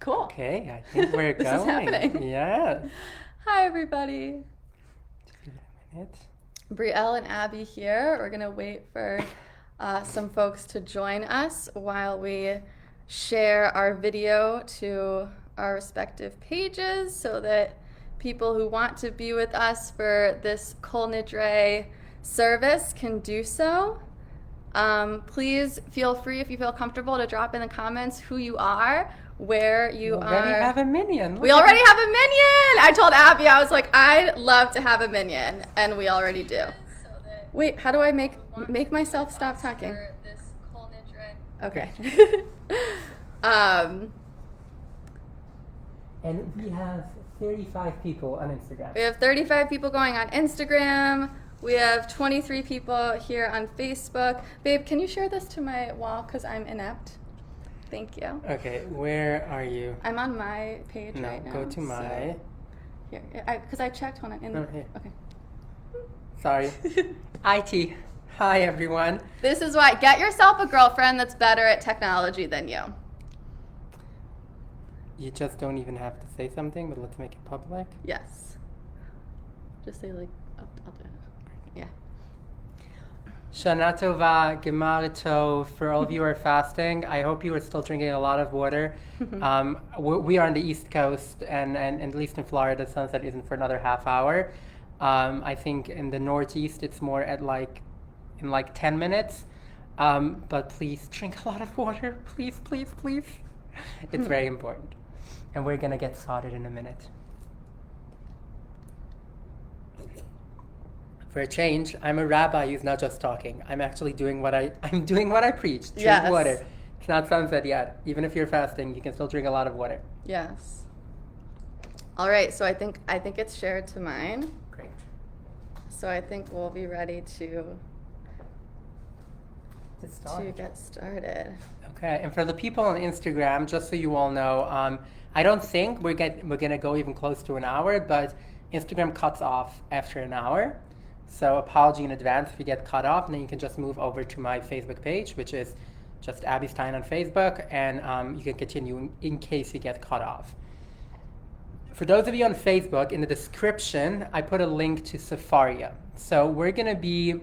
Cool. Okay, I think we're This going. is happening. Yeah. Hi, everybody. Just give it a minute. Brielle and Abby here. We're going to wait for some folks to join us while we share our video to our respective pages so that people who want to be with us for this Kol Nidre service can do so. Please feel free, if you feel comfortable, to drop in the comments who you are, where you We already are. have a minion. We already have a minion! I told Abby, I was like, I'd love to have a minion, and we already do. Wait, how do I make myself stop talking? Okay. And we have 35 people on Instagram. We have 35 people going on Instagram. We have 23 people here on Facebook. Babe, can you share this to my wall because I'm inept? Thank you. Okay, where are you? I'm on my page right now. Go to my. So here, because I checked. Hold on. Here. Okay. Sorry. IT. Hi, everyone. This is why. Get yourself a girlfriend that's better at technology than you. You just don't even have to say something, but let's make it public. Yes. Just say like, I'll do it. Yeah. Shana Tova, Gemar Tov. For all of you who are fasting, I hope you are still drinking a lot of water. We are on the East Coast, and at least in Florida, sunset isn't for another half hour. I think in the Northeast, it's more at in 10 minutes. But please drink a lot of water. Please, please, please. It's very important. And we're going to get started in a minute. For a change, I'm a rabbi who's not just talking. I'm actually doing what I preach. Drink water. It's not sunset yet. Even if you're fasting, you can still drink a lot of water. Yes. All right, so I think it's shared to mine. Great. So I think we'll be ready to get started. Okay, and for the people on Instagram, just so you all know, I don't think we're gonna go even close to an hour, but Instagram cuts off after an hour. So apology in advance if you get cut off, and then you can just move over to my Facebook page, which is just Abby Stein on Facebook, and you can continue in case you get cut off. For those of you on Facebook, in the description, I put a link to Safaria. So we're gonna be,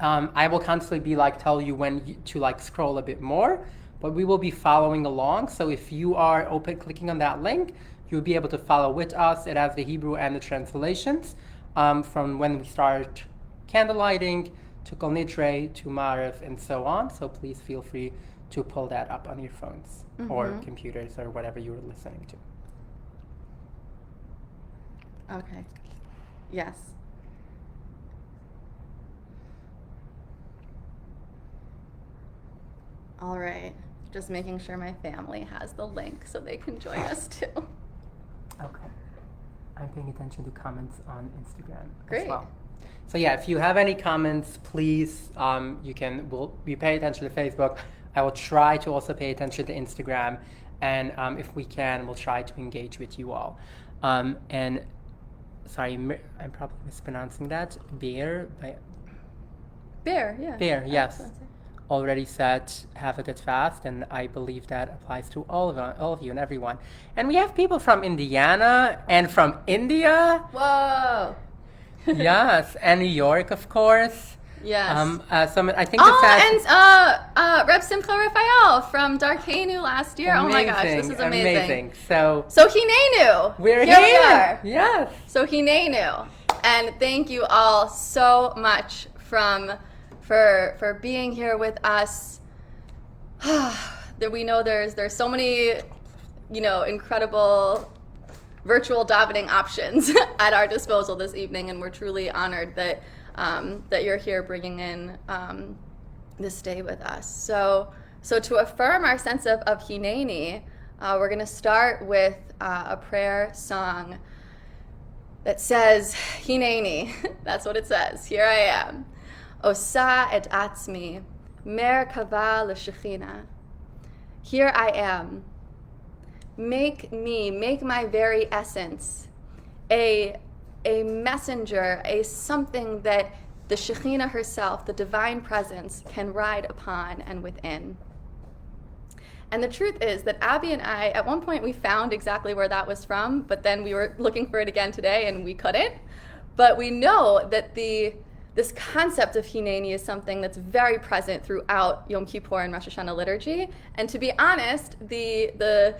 I will constantly be tell you when to scroll a bit more, but we will be following along. So if you are clicking on that link, you'll be able to follow with us. It has the Hebrew and the translations from when we start candlelighting to Kol Nidre to Maariv and so on. So please feel free to pull that up on your phones or computers or whatever you were listening to. Okay. Yes. All right. Just making sure my family has the link so they can join us too. Okay. I'm paying attention to comments on Instagram Great. as well. So yeah, if you have any comments, please, we pay attention to Facebook. I will try to also pay attention to Instagram. And if we can, we'll try to engage with you all. And sorry, I'm probably mispronouncing that. Bear, yeah. Bear, yes. Already said, have a good fast, and I believe that applies to all of you and everyone. And we have people from Indiana and from India. Whoa. Yes, and New York, of course. Yes. I think and Reb Simcha Raphael from Darkenu last year. Amazing, oh my gosh, this is amazing. So Hinenu. We're here. We are. Yes. So Hinenu. And thank you all so much for being here with us. We know there's so many, incredible virtual davening options at our disposal this evening, and we're truly honored that you're here bringing in this day with us. So to affirm our sense of Hineni, we're going to start with a prayer song that says, Hineni. That's what it says. Here I am. Osa et atzmi, merkava l'shechina. Here I am. Make my very essence a messenger, a something that the Shekhinah herself, the divine presence, can ride upon and within. And the truth is that Abby and I, at one point we found exactly where that was from, but then we were looking for it again today and we couldn't. But we know that this concept of Hineni is something that's very present throughout Yom Kippur and Rosh Hashanah liturgy. And to be honest, the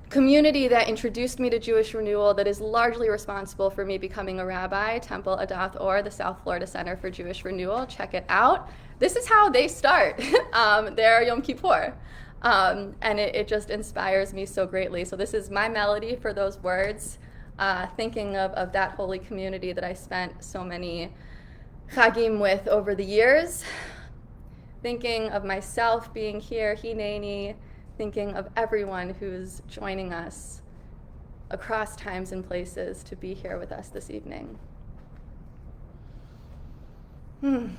community that introduced me to Jewish renewal, that is largely responsible for me becoming a rabbi, Temple Adath Or, the South Florida Center for Jewish Renewal, check it out. This is how they start their Yom Kippur. And it just inspires me so greatly. So this is my melody for those words, thinking of that holy community that I spent so many Chagim with over the years, thinking of myself being here, Hineni, thinking of everyone who's joining us across times and places to be here with us this evening. Hineni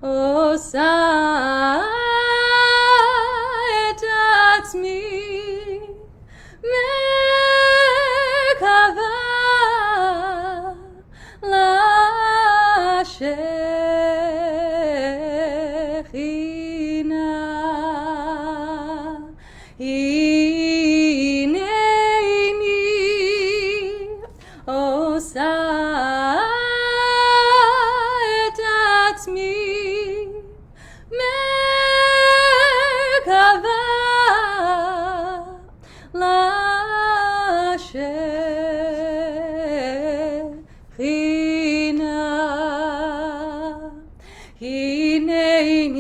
osa et atzmi mekava lashechina hineni osa et atzmi mekava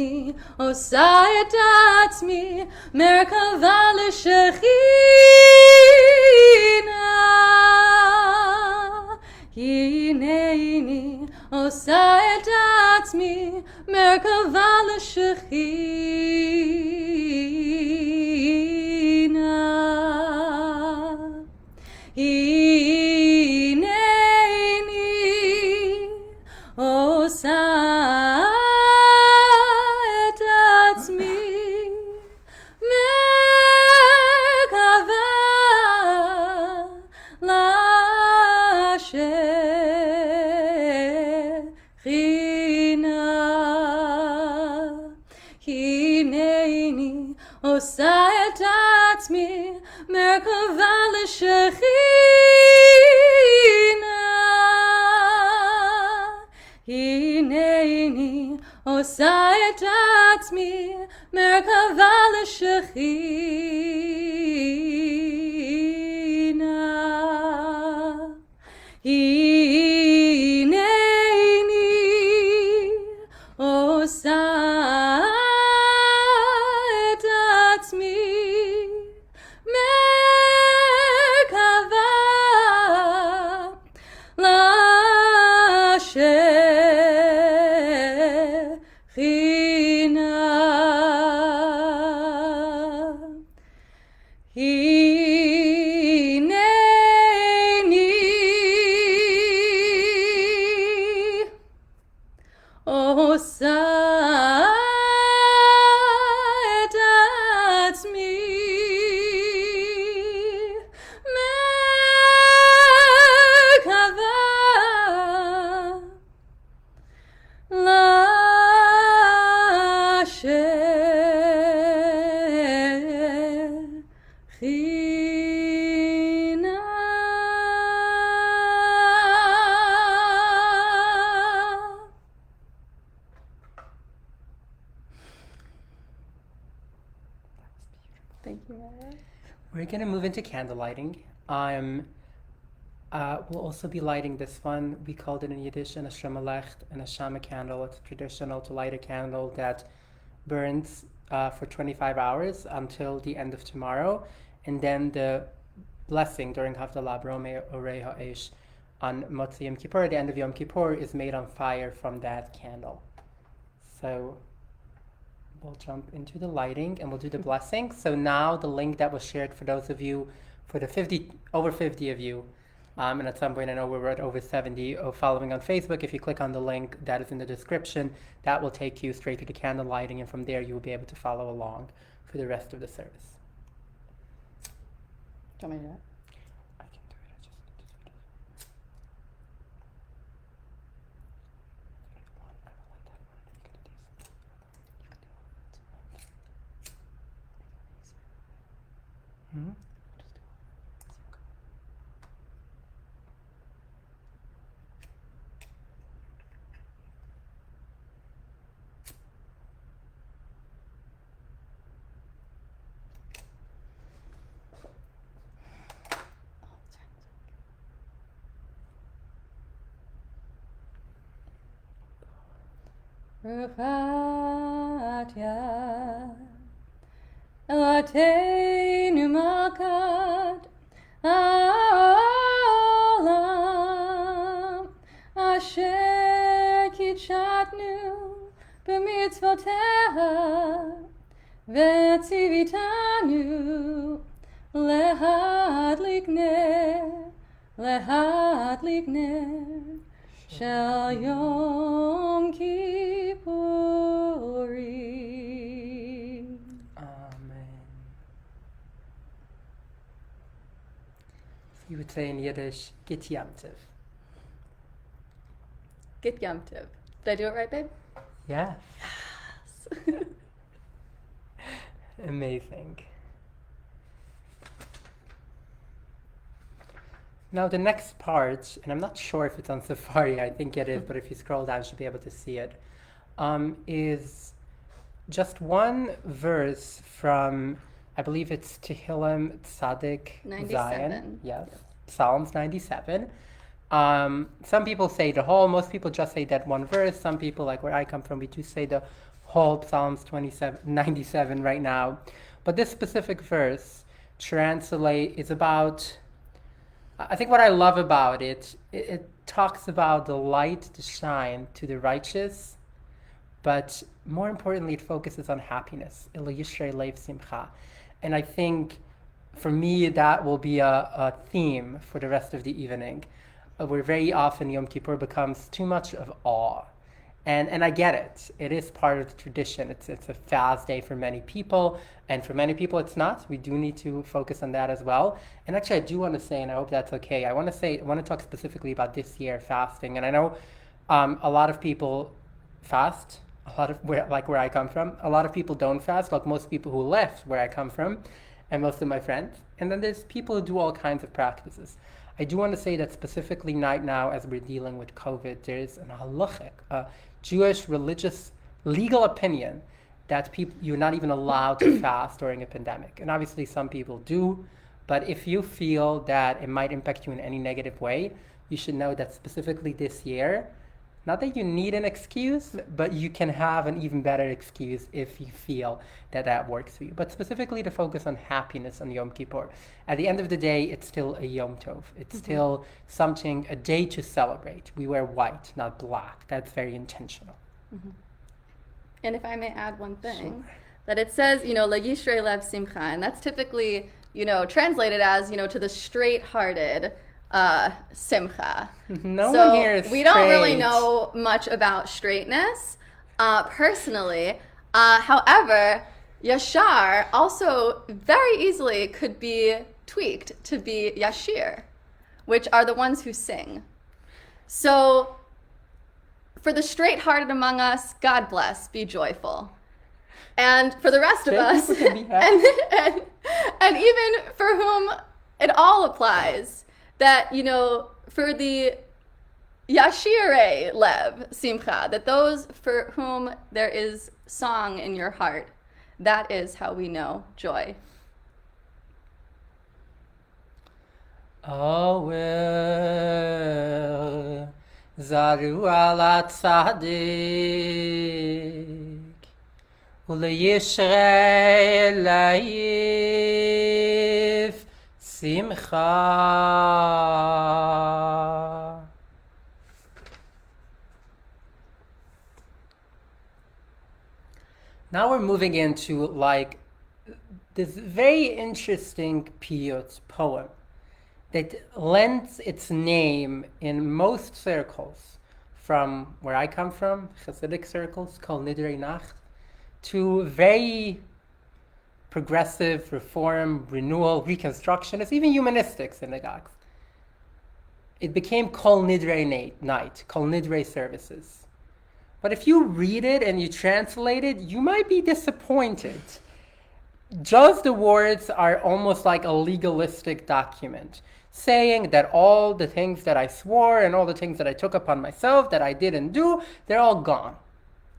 lashechina hineni osa et atzmi merkava leshechina hineni osa et atzmi merkava leshechina hineni osa et atzmi merkava lashechina hineni osa et atzmi merkava leshechina hineni osa et atzmi merkava leshechina hineni osa et atzmi merkava lashechina hineni osa et atzmi merkava lashechina Thank you, Rabbi. We're going to move into candle lighting. We'll also be lighting this one. We called it in Yiddish an Hashemelech, an Hashama candle. It's traditional to light a candle that burns for 25 hours until the end of tomorrow. And then the blessing during Havdalah Bromei Orei Ha'esh on Motzi Yom Kippur, the end of Yom Kippur, is made on fire from that candle. So we'll jump into the lighting and we'll do the blessing. So now the link that was shared for those of you, for the over 50 of you, and at some point I know we're at over 70 following on Facebook. If you click on the link that is in the description, that will take you straight to the candle lighting, and from there you will be able to follow along for the rest of the service. Do you want me to do that? I can do it. I just need to do it. Hmm? Rufatya Eloteinu Malkat Olam Asher Kichatnu B'mitzvoteha V'tzivitanu Lehadlik ner Shel Yom Kippurim. Amen. You would say in Yiddish, Git Yom Tov. Get Yom Tov. Did I do it right, babe? Yeah. Yes. Amazing. Now the next part, and I'm not sure if it's on Safari, I think it is, but if you scroll down, you should be able to see it, is just one verse from, I believe it's Tehillim Tzadik 97. Zion. Yes, Psalms 97. Some people say the whole, most people just say that one verse. Some people, like where I come from, we do say the whole Psalms 97 right now. But this specific verse is about, I think what I love about it, it talks about the light to shine to the righteous, but more importantly, it focuses on happiness. Elo yishrei leiv simcha. And I think for me, that will be a theme for the rest of the evening, where very often Yom Kippur becomes too much of awe. And I get it. It is part of the tradition. It's a fast day for many people, and for many people it's not. We do need to focus on that as well. And actually, I do want to say, and I hope that's okay, I want to talk specifically about this year fasting. And I know a lot of people fast. A lot of where I come from, a lot of people don't fast. Like most people who left where I come from, and most of my friends. And then there's people who do all kinds of practices. I do want to say that specifically right now, as we're dealing with COVID, there's an halachic, Jewish religious legal opinion that you're not even allowed to fast during a pandemic. And obviously some people do, but if you feel that it might impact you in any negative way, you should know that specifically this year, not that you need an excuse, but you can have an even better excuse if you feel that that works for you. But specifically to focus on happiness on Yom Kippur. At the end of the day, it's still a Yom Tov. It's still something, a day to celebrate. We wear white, not black. That's very intentional. Mm-hmm. And if I may add one thing, Sure. that it says, La yishrei lev simcha, and that's typically, translated as, to the straight-hearted simcha. No so one here is we don't really straight. know much about straightness personally. However, yashar also very easily could be tweaked to be yashir, which are the ones who sing. So for the straight-hearted among us, God bless, be joyful. And for the rest of us, people can be happy. and even for whom it all applies, that, for the Yashire Lev Simcha, that those for whom there is song in your heart, that is how we know joy. Oh, will Zaru ala tzadik Ule yishrei laiv simcha. Now we're moving into this very interesting poem that lends its name in most circles, from where I come from, Hasidic circles, Kol Nidre Nacht, to very progressive, reform, renewal, reconstructionist, even humanistic synagogues. It became Kol Nidre night, Kol Nidre services. But if you read it and you translate it, you might be disappointed. just the words are almost like a legalistic document, saying that all the things that I swore and all the things that I took upon myself that I didn't do, they're all gone.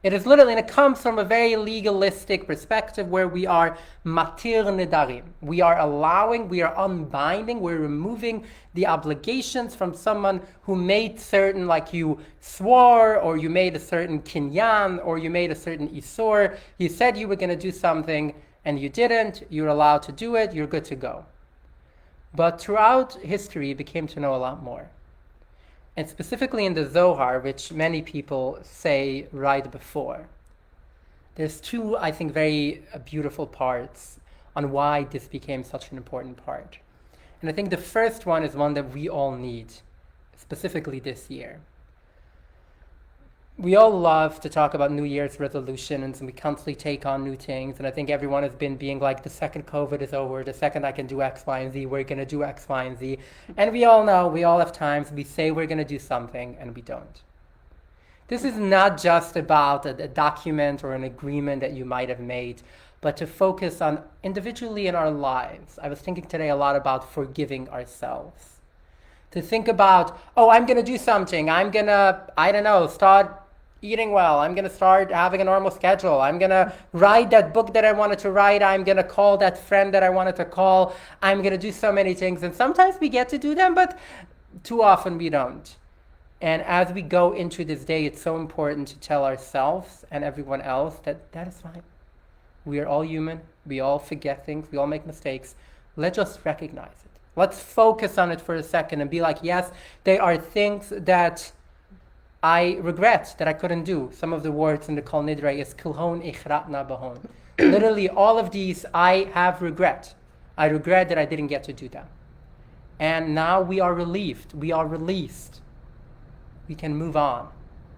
It is literally, and it comes from a very legalistic perspective where we are matir nedarim. We are allowing, we are unbinding, we're removing the obligations from someone who made certain, like you swore, or you made a certain kinyan, or you made a certain isur. You said you were going to do something and you didn't. You're allowed to do it. You're good to go. But throughout history, you became to know a lot more. And specifically in the Zohar, which many people say right before, there's two, I think, very beautiful parts on why this became such an important part. And I think the first one is one that we all need, specifically this year. We all love to talk about New Year's resolutions, and we constantly take on new things. And I think everyone has been being like, the second COVID is over, the second I can do X, Y, and Z, we're going to do X, Y, and Z. And we all know, we all have times we say we're going to do something and we don't. This is not just about a document or an agreement that you might have made, but to focus on individually in our lives. I was thinking today a lot about forgiving ourselves. To think about, oh, I'm going to do something. I'm going to, I don't know, start eating well. I'm going to start having a normal schedule. I'm going to write that book that I wanted to write. I'm going to call that friend that I wanted to call. I'm going to do so many things. And sometimes we get to do them, but too often we don't. And as we go into this day, it's so important to tell ourselves and everyone else that that is fine. We are all human. We all forget things. We all make mistakes. Let's just recognize it. Let's focus on it for a second and be like, yes, there are things that I regret that I couldn't do. Some of the words in the Kol Nidre is kilhon ichratna bahon. Literally, all of these, I have regret. I regret that I didn't get to do them. And now we are relieved. We are released. We can move on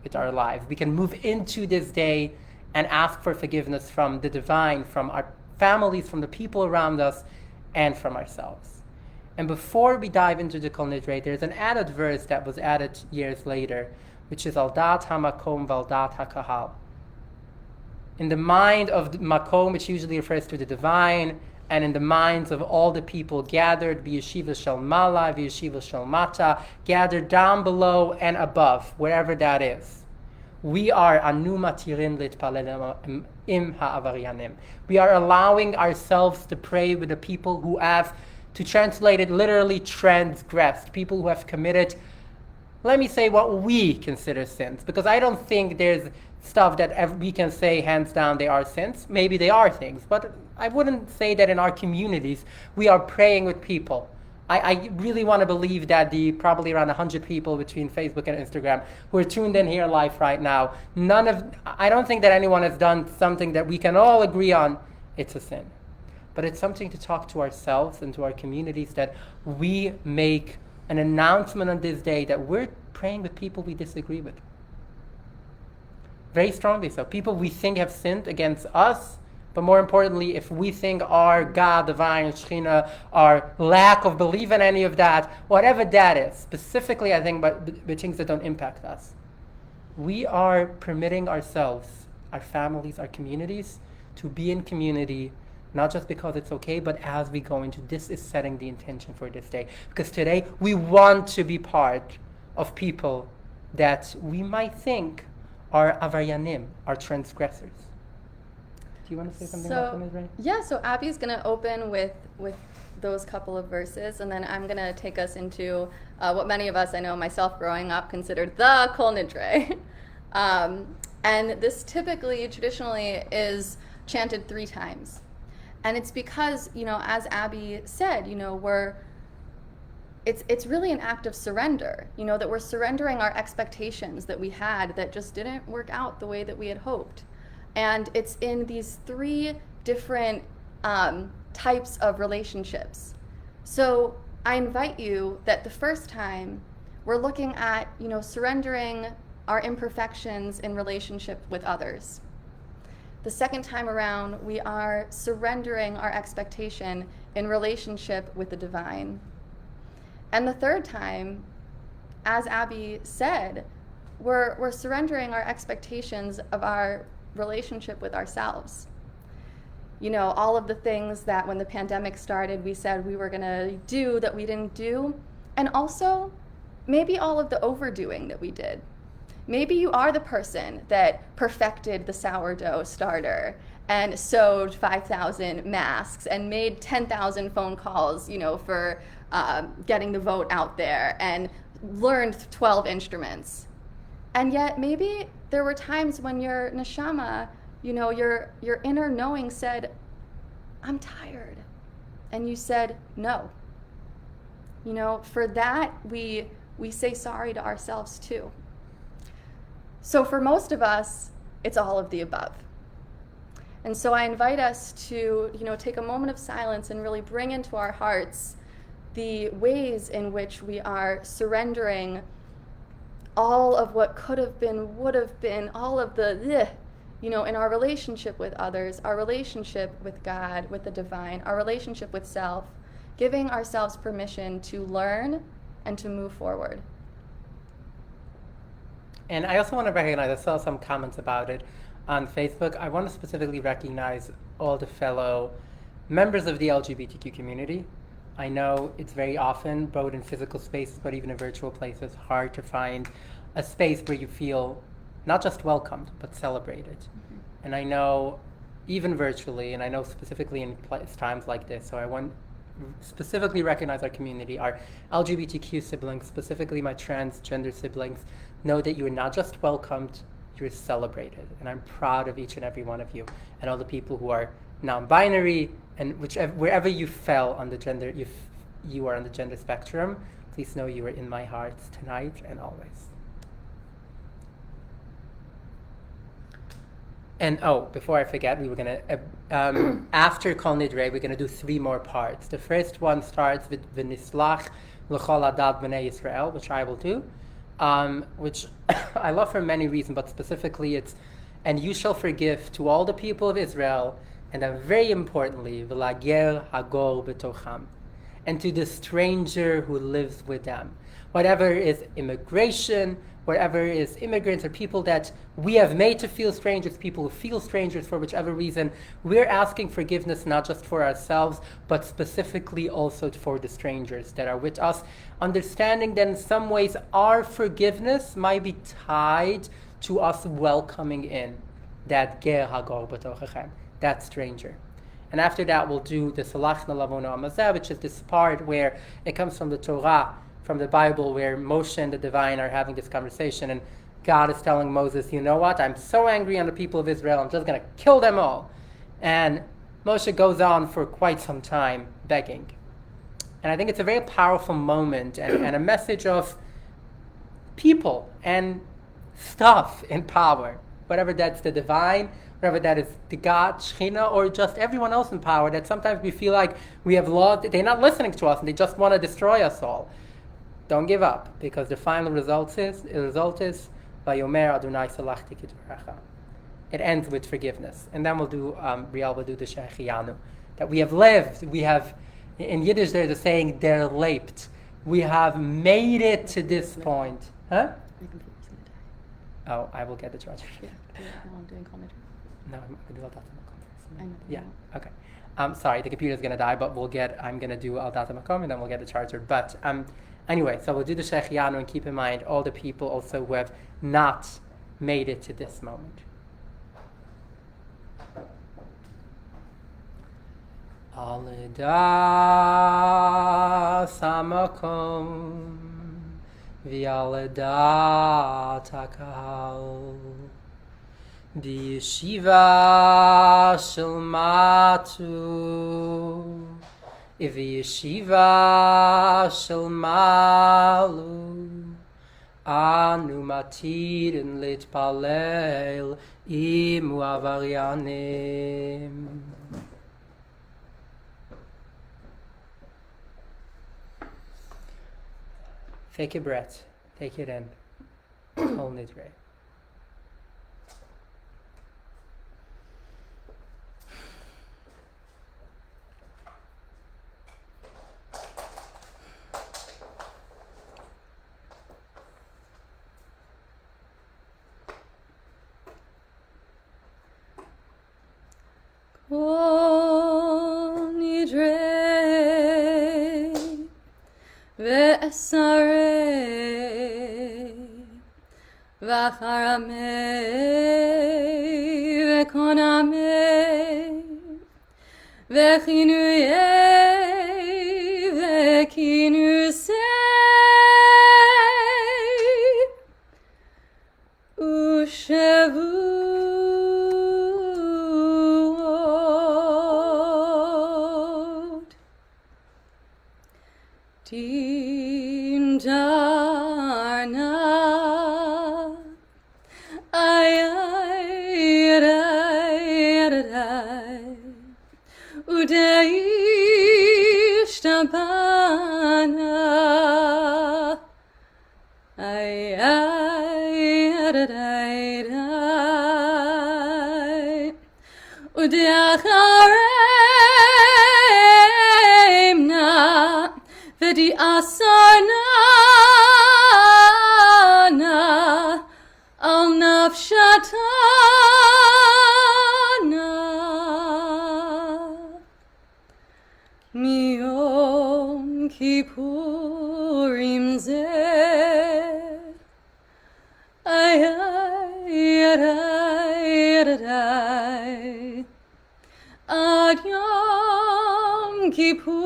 with our lives. We can move into this day and ask for forgiveness from the divine, from our families, from the people around us, and from ourselves. And before we dive into the Kol Nidre, there's an added verse that was added years later, which is al dat hamakom val dat hakahal. In the mind of the makom, which usually refers to the divine, and in the minds of all the people gathered, b'yeshiva shel mala, b'yeshiva shel mata, gathered down below and above, wherever that is. We are anu matirin litpalel im ha'avaryanim. We are allowing ourselves to pray with the people who have, to translate it literally, transgressed, people who have committed, let me say, what we consider sins, because I don't think there's stuff that we can say hands down they are sins. Maybe they are things, but I wouldn't say that in our communities we are praying with people. I really want to believe that the probably around 100 people between Facebook and Instagram who are tuned in here live right now, I don't think that anyone has done something that we can all agree on it's a sin. But it's something to talk to ourselves and to our communities, that we make an announcement on this day that we're praying with people we disagree with. Very strongly so. People we think have sinned against us, but more importantly, if we think our God, divine, Shekhinah, our lack of belief in any of that, whatever that is, specifically I think about things that don't impact us, we are permitting ourselves, our families, our communities, to be in community, not just because it's okay, but as we go into this is setting the intention for this day. Because today we want to be part of people that we might think are avaryanim, are transgressors. Do you want to say something about that, Ray? Yeah, so Abby's going to open with those couple of verses, and then I'm going to take us into what many of us, I know myself growing up, considered the Kol Nidre. And this typically, traditionally, is chanted 3 times. And it's because, as Abby said, it's really an act of surrender, that we're surrendering our expectations that we had that just didn't work out the way that we had hoped. And it's in these 3 different types of relationships. So I invite you that the first time we're looking at, surrendering our imperfections in relationship with others. The second time around, we are surrendering our expectation in relationship with the divine. And the third time, as Abby said, we're surrendering our expectations of our relationship with ourselves. all of the things that when the pandemic started we said we were going to do that we didn't do, and also maybe all of the overdoing that we did. Maybe you are the person that perfected the sourdough starter and sewed 5,000 masks and made 10,000 phone calls, for getting the vote out there, and learned 12 instruments. And yet maybe there were times when your neshama, your inner knowing said, I'm tired. And you said, no. For that, we say sorry to ourselves too. So for most of us, it's all of the above. And so I invite us to, take a moment of silence and really bring into our hearts the ways in which we are surrendering all of what could have been, would have been, all of the, in our relationship with others, our relationship with God, with the divine, our relationship with self, giving ourselves permission to learn and to move forward. And I also want to recognize, I saw some comments about it on Facebook. I want to specifically recognize all the fellow members of the LGBTQ community. I know it's very often, both in physical spaces, but even in virtual places, hard to find a space where you feel not just welcomed, but celebrated. Mm-hmm. And I know, even virtually, and I know specifically in times like this, so I want specifically recognize our community, our LGBTQ siblings, specifically my transgender siblings, know that you are not just welcomed, you're celebrated. And I'm proud of each and every one of you, and all the people who are non-binary, and wherever you fell on the gender, if you are on the gender spectrum, please know you are in my heart tonight and always. And before I forget, we were going to, after Kol Nidre, we're going to do 3 more parts. The first one starts with V'nislach l'chol adad b'nei Yisrael, which I will do, which I love for many reasons, but specifically it's, and you shall forgive to all the people of Israel, and then very importantly, v'lager hagor b'tocham, and to the stranger who lives with them. Whatever is immigration, whatever is immigrants or people that we have made to feel strangers, people who feel strangers for whichever reason, we're asking forgiveness not just for ourselves, but specifically also for the strangers that are with us, understanding that in some ways our forgiveness might be tied to us welcoming in that ger hagor b'tochachem, that stranger. And after that, we'll do the Salachna Lavono Amazeh, which is this part where it comes from the Torah, from the Bible, where Moshe and the divine are having this conversation, and God is telling Moses, you know what, I'm so angry on the people of Israel, I'm just going to kill them all. And Moshe goes on for quite some time begging. And I think it's a very powerful moment and a message of people and stuff in power, whatever that's the divine, whatever that is the God, Shechina, or just everyone else in power, that sometimes we feel like we have lost, they're not listening to us and they just want to destroy us all. Don't give up, because the final result is Vayomer Adonai salachti kidvarecha. It ends with forgiveness. And then we'll do, Brielle will do the Shechianu. That we have lived, we have, in Yiddish there's a saying, der lebt. We have made it to this point. Huh? Oh, I will get the charger. Yeah, I'm doing Kol Nidre. No, I'm going to do Al Data Makom. I know. Yeah, okay. Sorry, the computer's going to die, but I'm going to do Al Data Makom, and then we'll get the charger. But anyway, so we'll do the Shechianu, and keep in mind all the people also who have not made it to this moment. Aleda Samakom Vialeda Takal V'yeshiva Shilmatu V'yeshiva Shilmalu Anu Matirin Litpalel Imu Avaryanim. Take a breath. Take it in. Kol Nidre. Kol Nidre ve'esarei v'charamei v'konamei v'chinuyei v'kinusei Ushavuot Din Darna Ay Udei Shtabana Ay Udeachareimna Vedi asarna Al nafshatana Miyom Kippurim zeh Ay Ad Yom Kippurim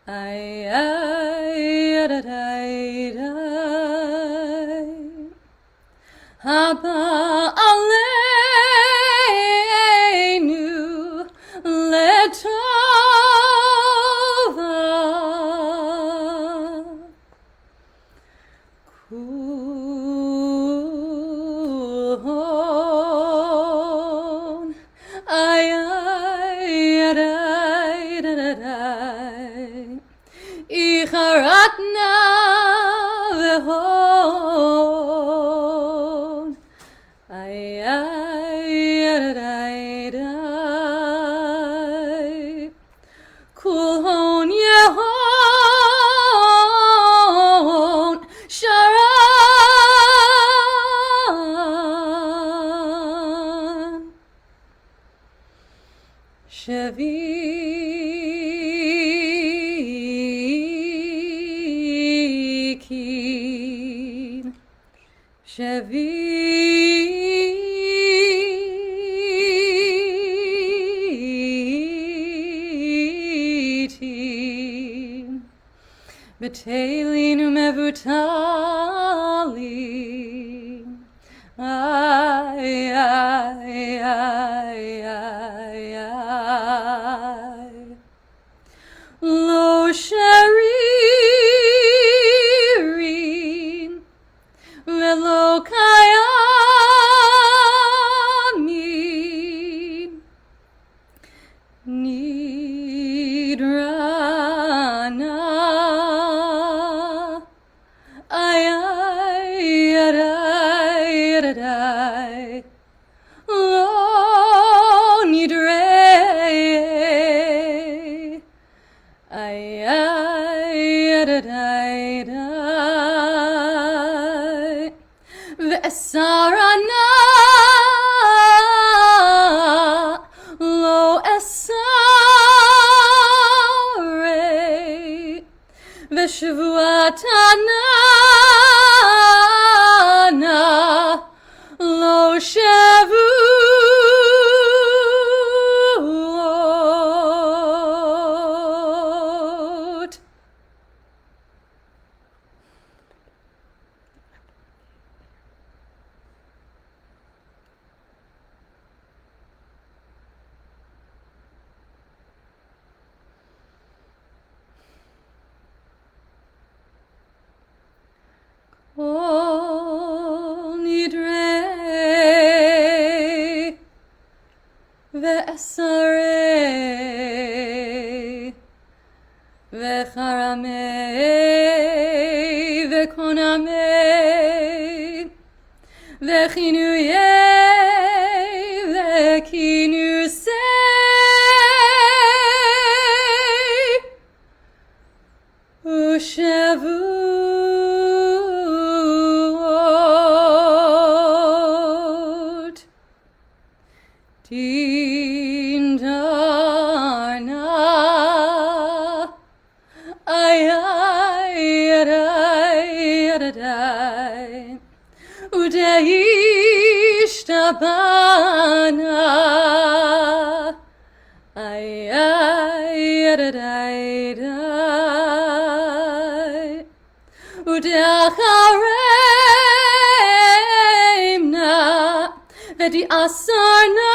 Ay Haba Aleinu Letova Kulhon Ay Icharatna Vehon Ay Kulhon Yehon Sharan Shavikin Shavitin Betelin umevutali Ay Lo sharirin Velo kayamin Nidrana Ay Lo Nidre Ay Ve'esarana Lo esare Ve'shvuatana Lo shavuot Kol Nidre Ve'esarei Ve'charamei Ve'konamei Ve'chinuyei Ve'kinusei Ushavuot Din darna ay ay ay Udeishtabana ay ay Udeacharemna Vedi asarna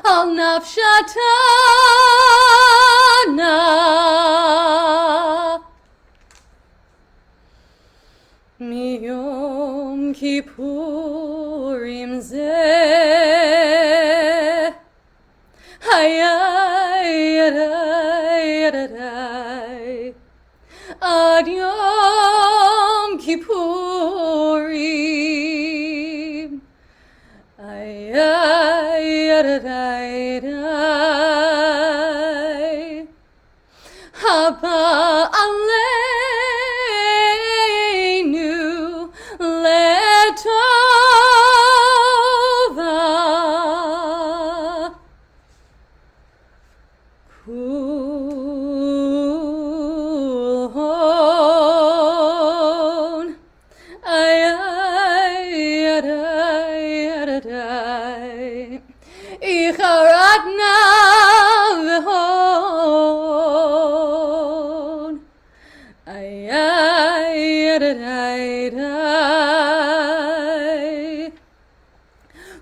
al nafshatana miyom kippurim zeh hayay ad yom kippurim haba aleinu letova kulhon ay icharatna v'hon ay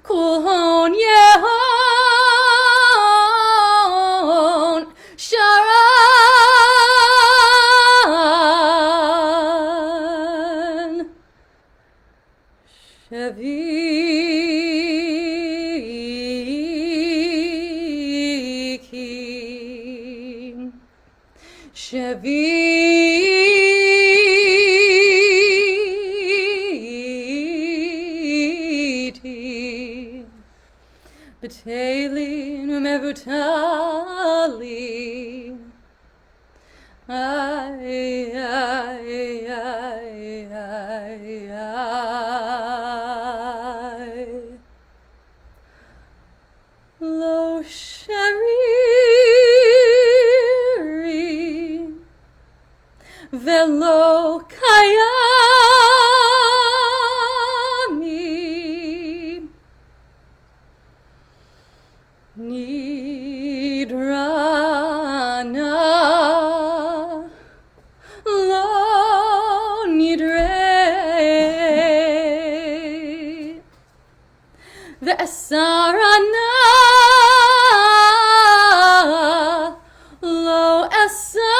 kulhon yehon sharan Shaviti B'Teilin u'mevutali ay Lo shariri velo kayami nidrana lo nidre ve'esarana lo esare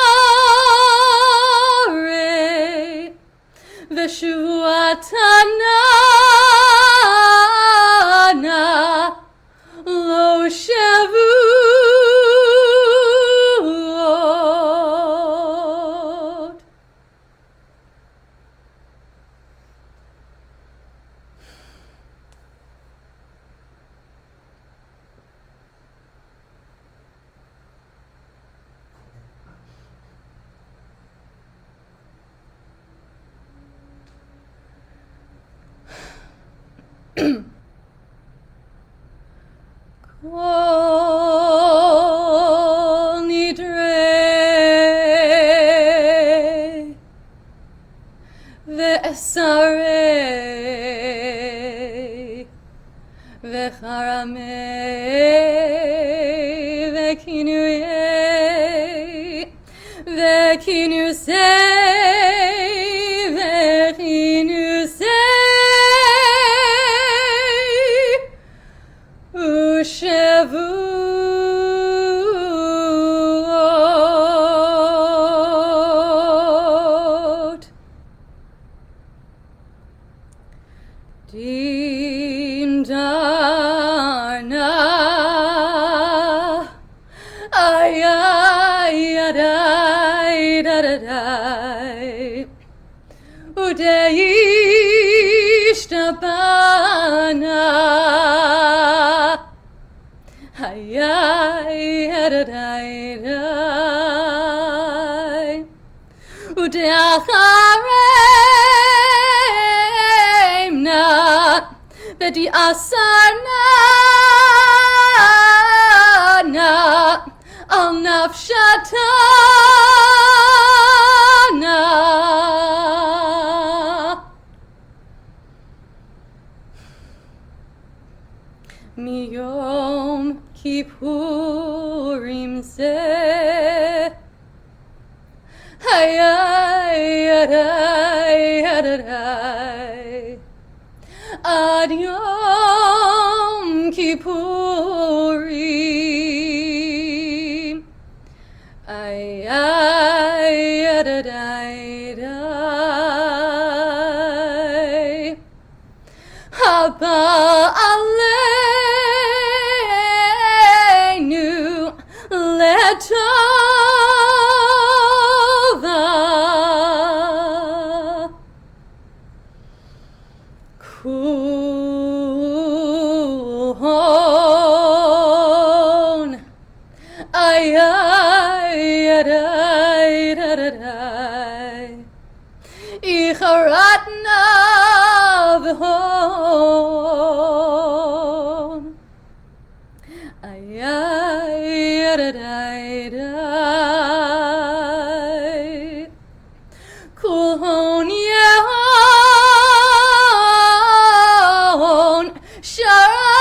veshuatana lo shavuot Kol Nidre Ve'esarei Ve'charamei Ve'kinuyei Ve'kinusei Ve'kinusei Shavuot Din darna ay Udeishtabana Udeacharemna V'di asarna al nafshatana miyom kippurim zeh hayay ad yom kippurim haba aleinu letova kulhon icharatna v'hon kulhon yehon sharan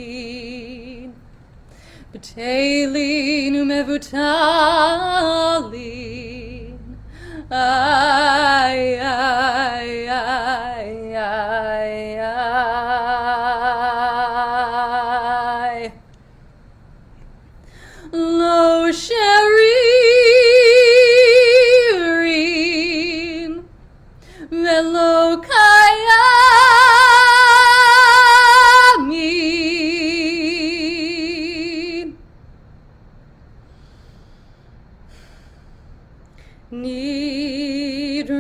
Shevitin B'teilin umevutalin ay lo sheririn velo kayamin nidrana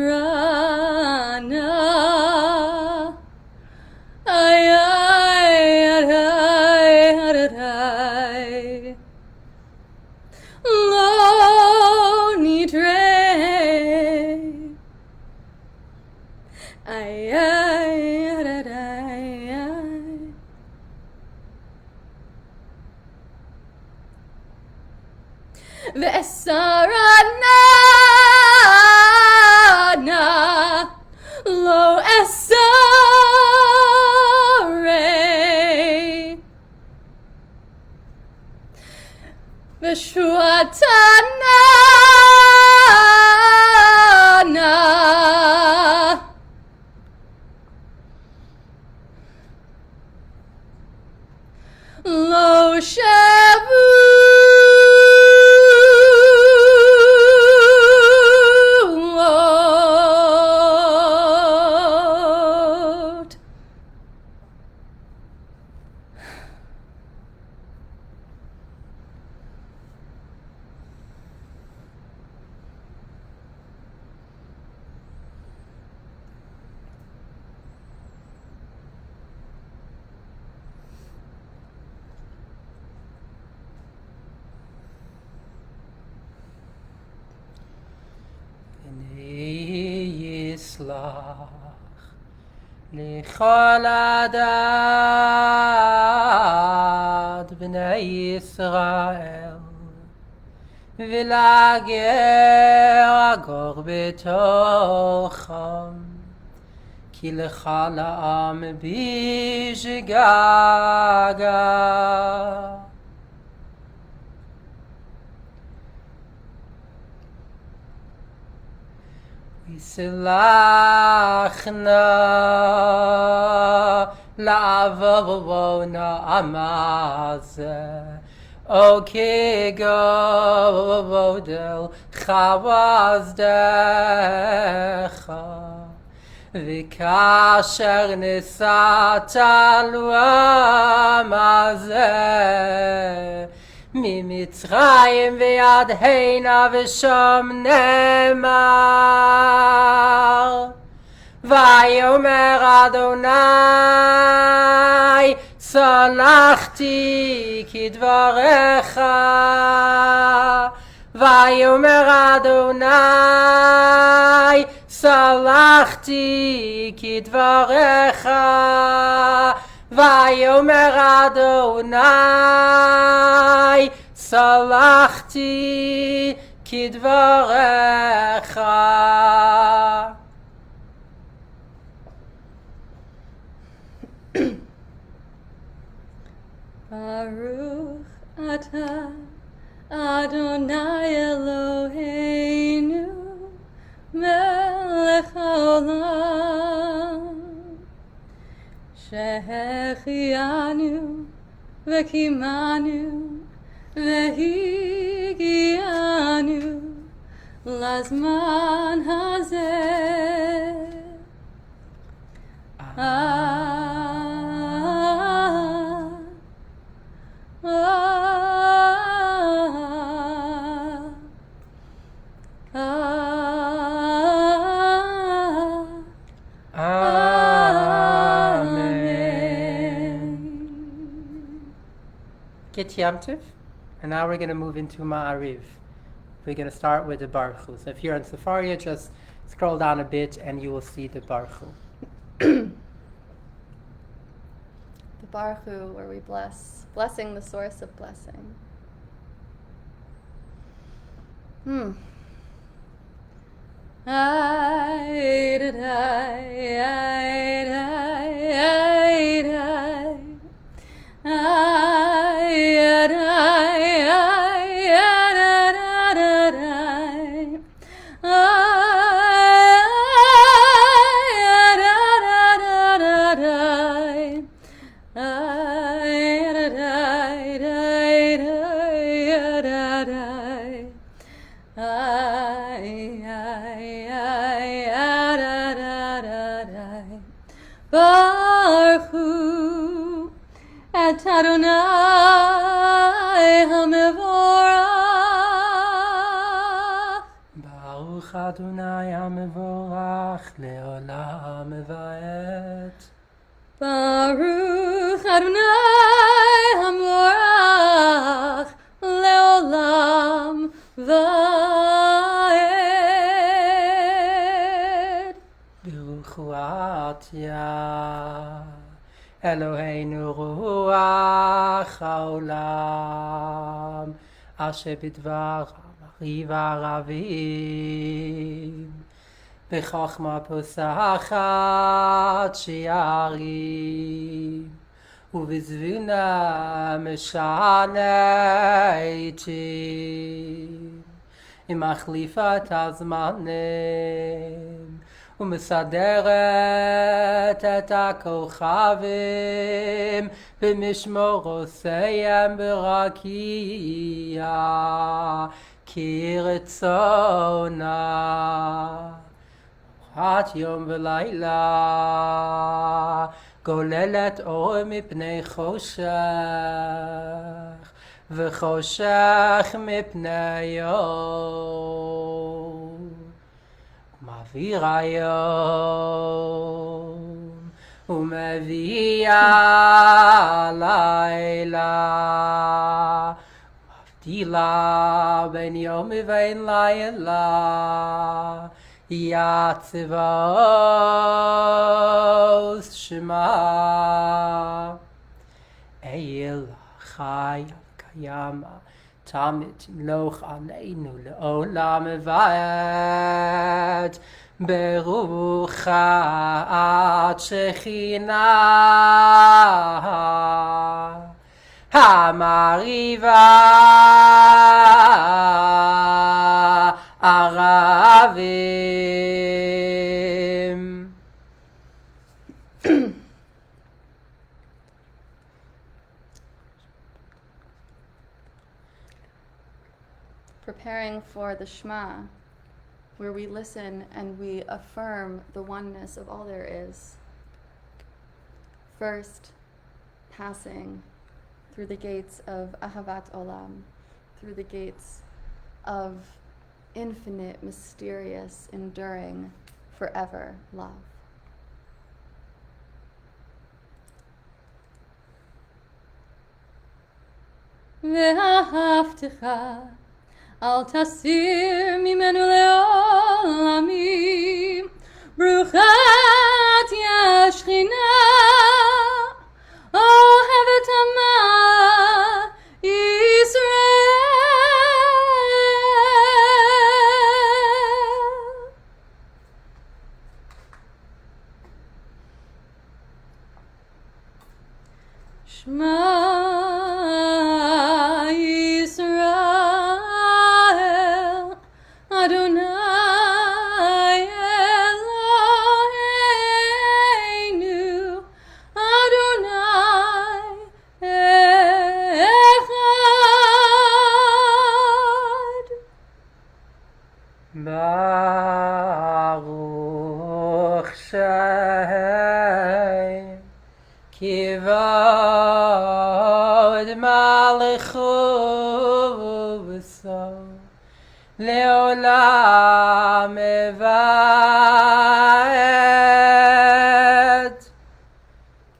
lo nidre V'esarana lo esare V'shuatana lo shavu Yislach lechol adad b'nei Yisrael v'lager agor b'tocham ki lechol ha'am b'shgaga Yislachna la'avavona amazeh O kigodel chawazdecha V'kasher nisata lu'amazeh הזה ממצרים ויד הנה ושם נאמר ויאמר אדוני סלחתי כדבריך ויאמר אדוני סלחתי כדבריך ויאמר אדוני סלחתי כדבריך. Baruch atah Adonai Eloheinu melech haolam שהחיינו וקיימנו והגיענו לזמן הזה. Get Yom Tov, and now we're going to move into Ma'ariv. We're going to start with the Baruch Hu. So if you're on Safari, just scroll down a bit and you will see the Baruch Hu. The Baruch Hu, where we blessing the source of blessing. Baruch Hu et Adonai HaMevorach. Baruch Adonai HaMevorach le'olam va'et. Baruch Adonai HaMevorach le'olam va'et. Baruch Hu Atya Eloheinu Ruach HaOlam Asher b'dvar Riva Ravim B'chochma Posachat Shiarim U'b'zvuna Meshaneitim Imachlifat Azmanim ומסדרת את הכוכבים במשמורותיהם ברקיע כרצונה ארוחת יום ולילה גוללת אור מפני חושך וחושך מפני יום מעבירה יום ומביאה לילה מבדילה בין יום ובין לילה יצבאות שמה אל חי קיימה תמיד תמלוך עלינו לעולם ועד ברוחת שכינה המריבה ערבים. Preparing for the Shema, where we listen and we affirm the oneness of all there is. First, passing through the gates of Ahavat Olam, through the gates of infinite, mysterious, enduring, forever love. ואהבתך אל תסיר ממנו לעולמים ברוכה תהיה השכינה אוהבת עמה ישראל שמע Baruch Shem Kivod Malchuso Leolam Evad.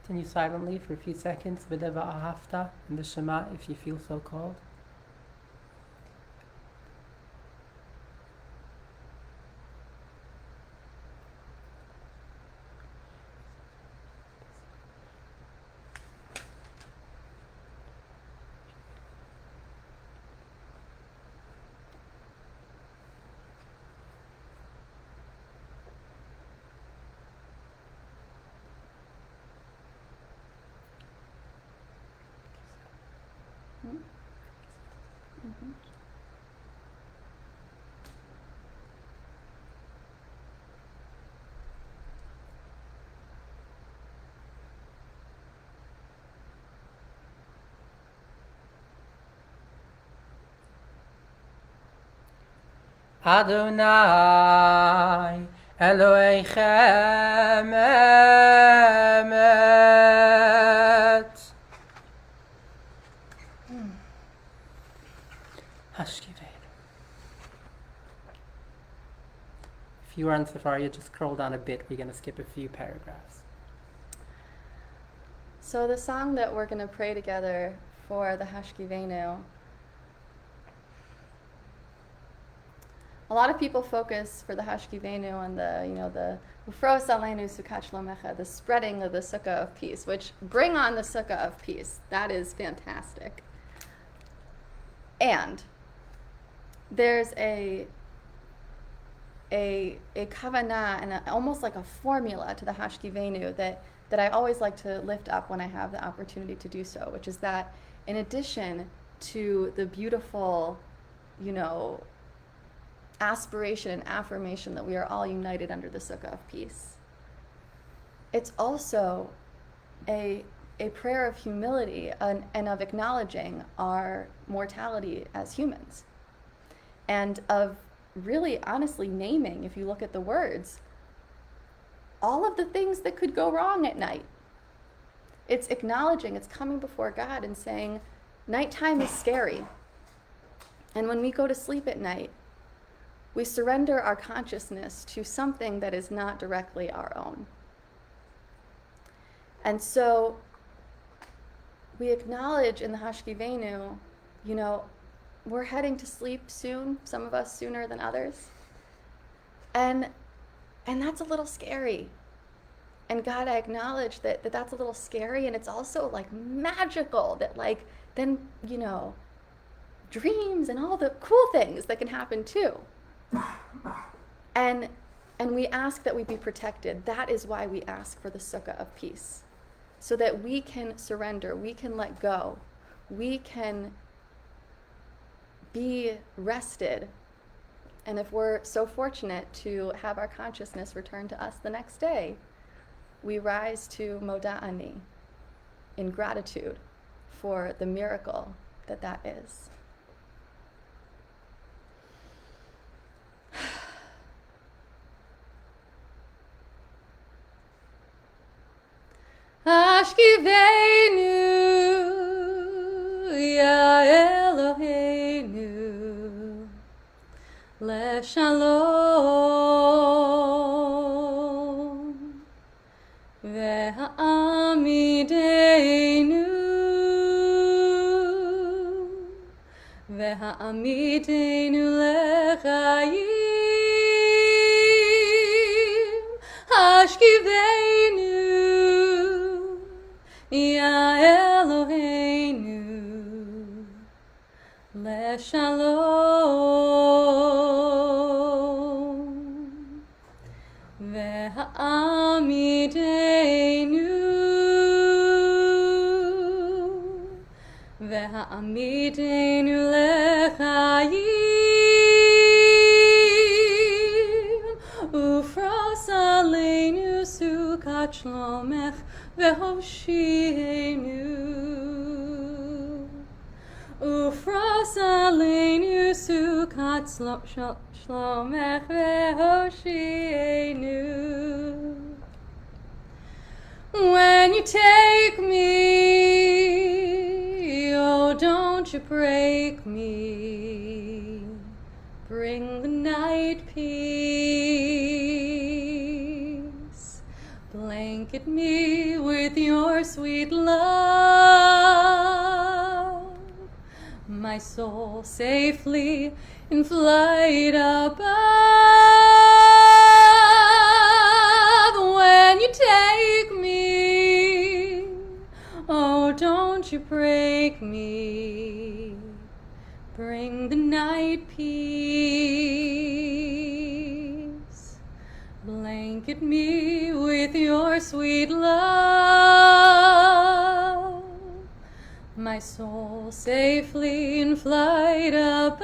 Continue silently for a few seconds. B'deva Ahavta in the Shema if you feel so called. Adonai Elohechem Emet. Hashkivein. If you are on Safari, just scroll down a bit. We're going to skip a few paragraphs. So the song that we're going to pray together for the Hashkivenu, a lot of people focus for the Hashkivenu on the Ufros Aleinu Sukkot Shlomecha, the spreading of the Sukkah of Peace, which bring on the Sukkah of Peace. That is fantastic. And there's a kavanah and almost like a formula to the Hashkivenu that I always like to lift up when I have the opportunity to do so, which is that in addition to the beautiful, aspiration and affirmation that we are all united under the Sukkah of Peace, it's also a prayer of humility and of acknowledging our mortality as humans, and of really honestly naming, if you look at the words, all of the things that could go wrong at night. It's acknowledging, it's coming before God and saying, nighttime is scary. And when we go to sleep at night, we surrender our consciousness to something that is not directly our own. And so we acknowledge in the Hashkivenu, we're heading to sleep soon, some of us sooner than others. And that's a little scary. And God, I acknowledge that that's a little scary, and it's also like magical that then, dreams and all the cool things that can happen too. And we ask that we be protected. That is why we ask for the Sukkah of Peace, so that we can surrender, we can let go, we can be rested. And if we're so fortunate to have our consciousness return to us the next day, we rise to Moda'ani in gratitude for the miracle that is. Hashkivenu לשלום והעמידנו לחיים השכיבנו יא אלוהינו לשלום והעמידנו לחיים ופרוס עלינו סוכת שלומך והושיענו ופרוס עלינו סוכת שלומך והושיענו. When you take me, oh, don't you break me. Bring the night peace. Blanket me with your sweet love. My soul safely in flight above. When you take me, oh, don't you break me. Bring the night peace. Blanket me with your sweet love. My soul safely in flight above.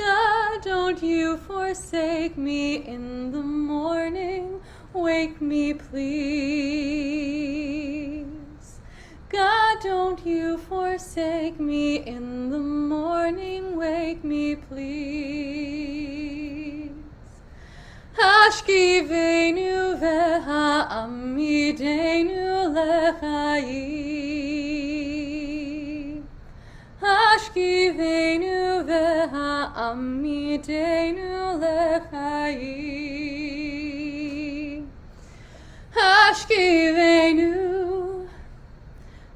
God, don't you forsake me in the morning. Wake me, please. God, don't you forsake me in the morning. Wake me, please. Hashkivenu ve'amidenu lechayim. Hashkivenu ve'amidenu lechayim. Hashkivenu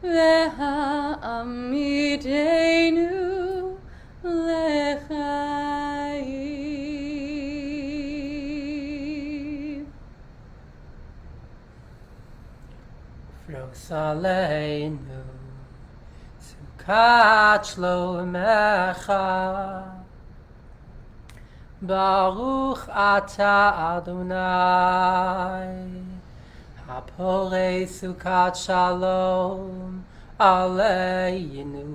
ve'amidenu lechayim. Flos aleinu sukat shlomecha Baruch ata Adonai Haporei sukat shalom aleinu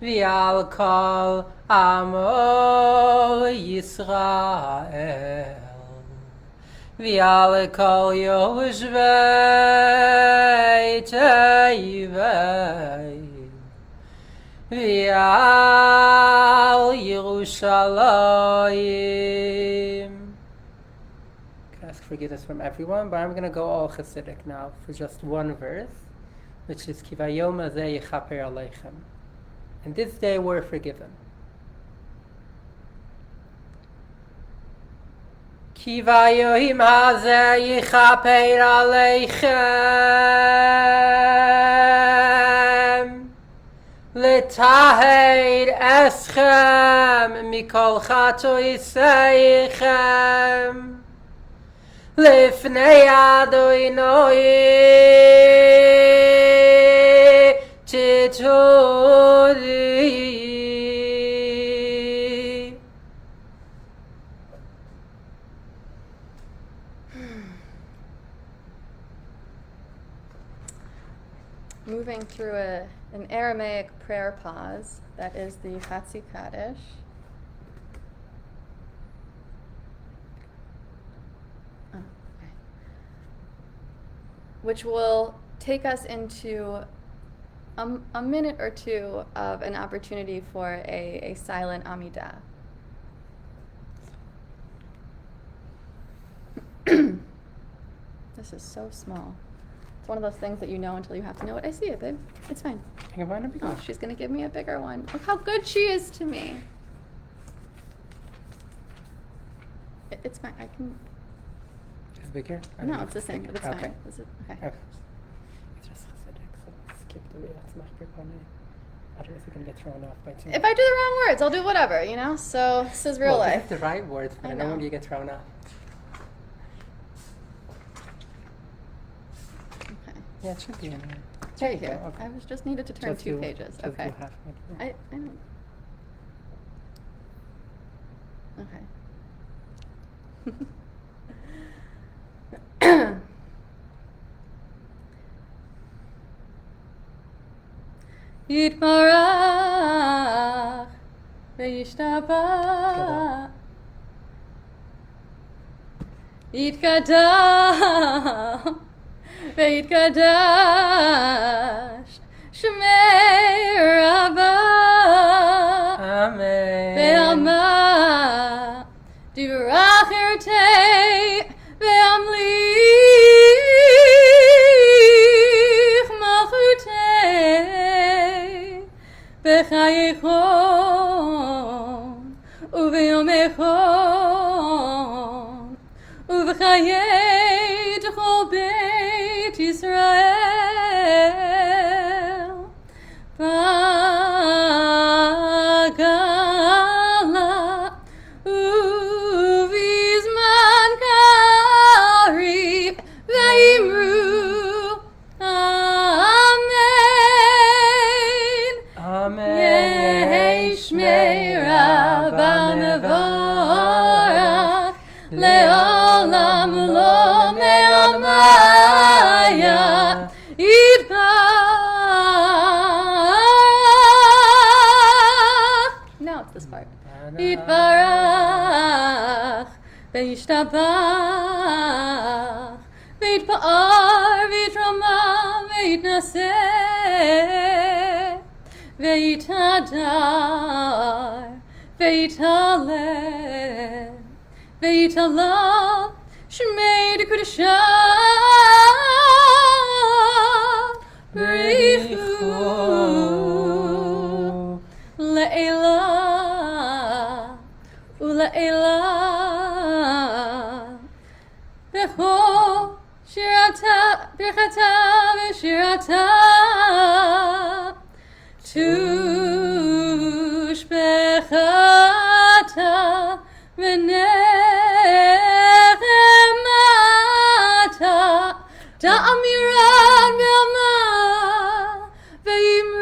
V'al kol amo Yisrael V'al kol yoshvei tevei V'al Yerushalayim. I ask forgiveness from everyone, but I'm going to go all Hasidic now for just one verse, which is Kivayom hazeh yichaper aleichem. And this day we're forgiven. Kivayom hazeh yichaper aleichem. L'taher eschem mikol chatoiseichem Lifnei Adonai tituri. Moving through an Aramaic prayer pause, that is the Chatzi Kaddish. Which will take us into a minute or two of an opportunity for a silent Amidah. This is so small. It's one of those things that you know until you have to know it. I see it, babe. It's fine. I can find a big Oh, one. she's gonna give me a bigger one. Look how good she is to me. It's fine. I can. Is it bigger? No, it's the same. But it's Okay. fine. Is it okay? Okay. It's just acidic, so skip the way that's not otherwise we're gonna get thrown off by too much. If I do the wrong words, I'll do whatever. You know. So this is real Well, life. this is the right words, but I I don't know. want you to get thrown off. Okay. Yeah, it should be in here. It's right you go, here. okay. I was just needed to turn Just two do- pages. just Okay. do half of it. I know. Okay. יתברך וישתבח יתקדם ויתקדש שמי רבה Amen. ועמה דברה חירותי ועמליך מלכותי בחייכם וביומכם ובחיי כל בית ישראל בגלה ובזמן קריב ואמרו אמן. Amen. שמי רבה מבורך לעולם לא מעמיה יתברך. Now it's this part. יתברך וישתבח ויתפאר ויתרומם ויתנשא ויתהדר ויתהלל ויתהלל שמי דקדושה בריחו לעילה ולעילה בכל שירתה ברכתה ושירתה תושבחתה ונחמתה תאמירן בעלמא ואמרו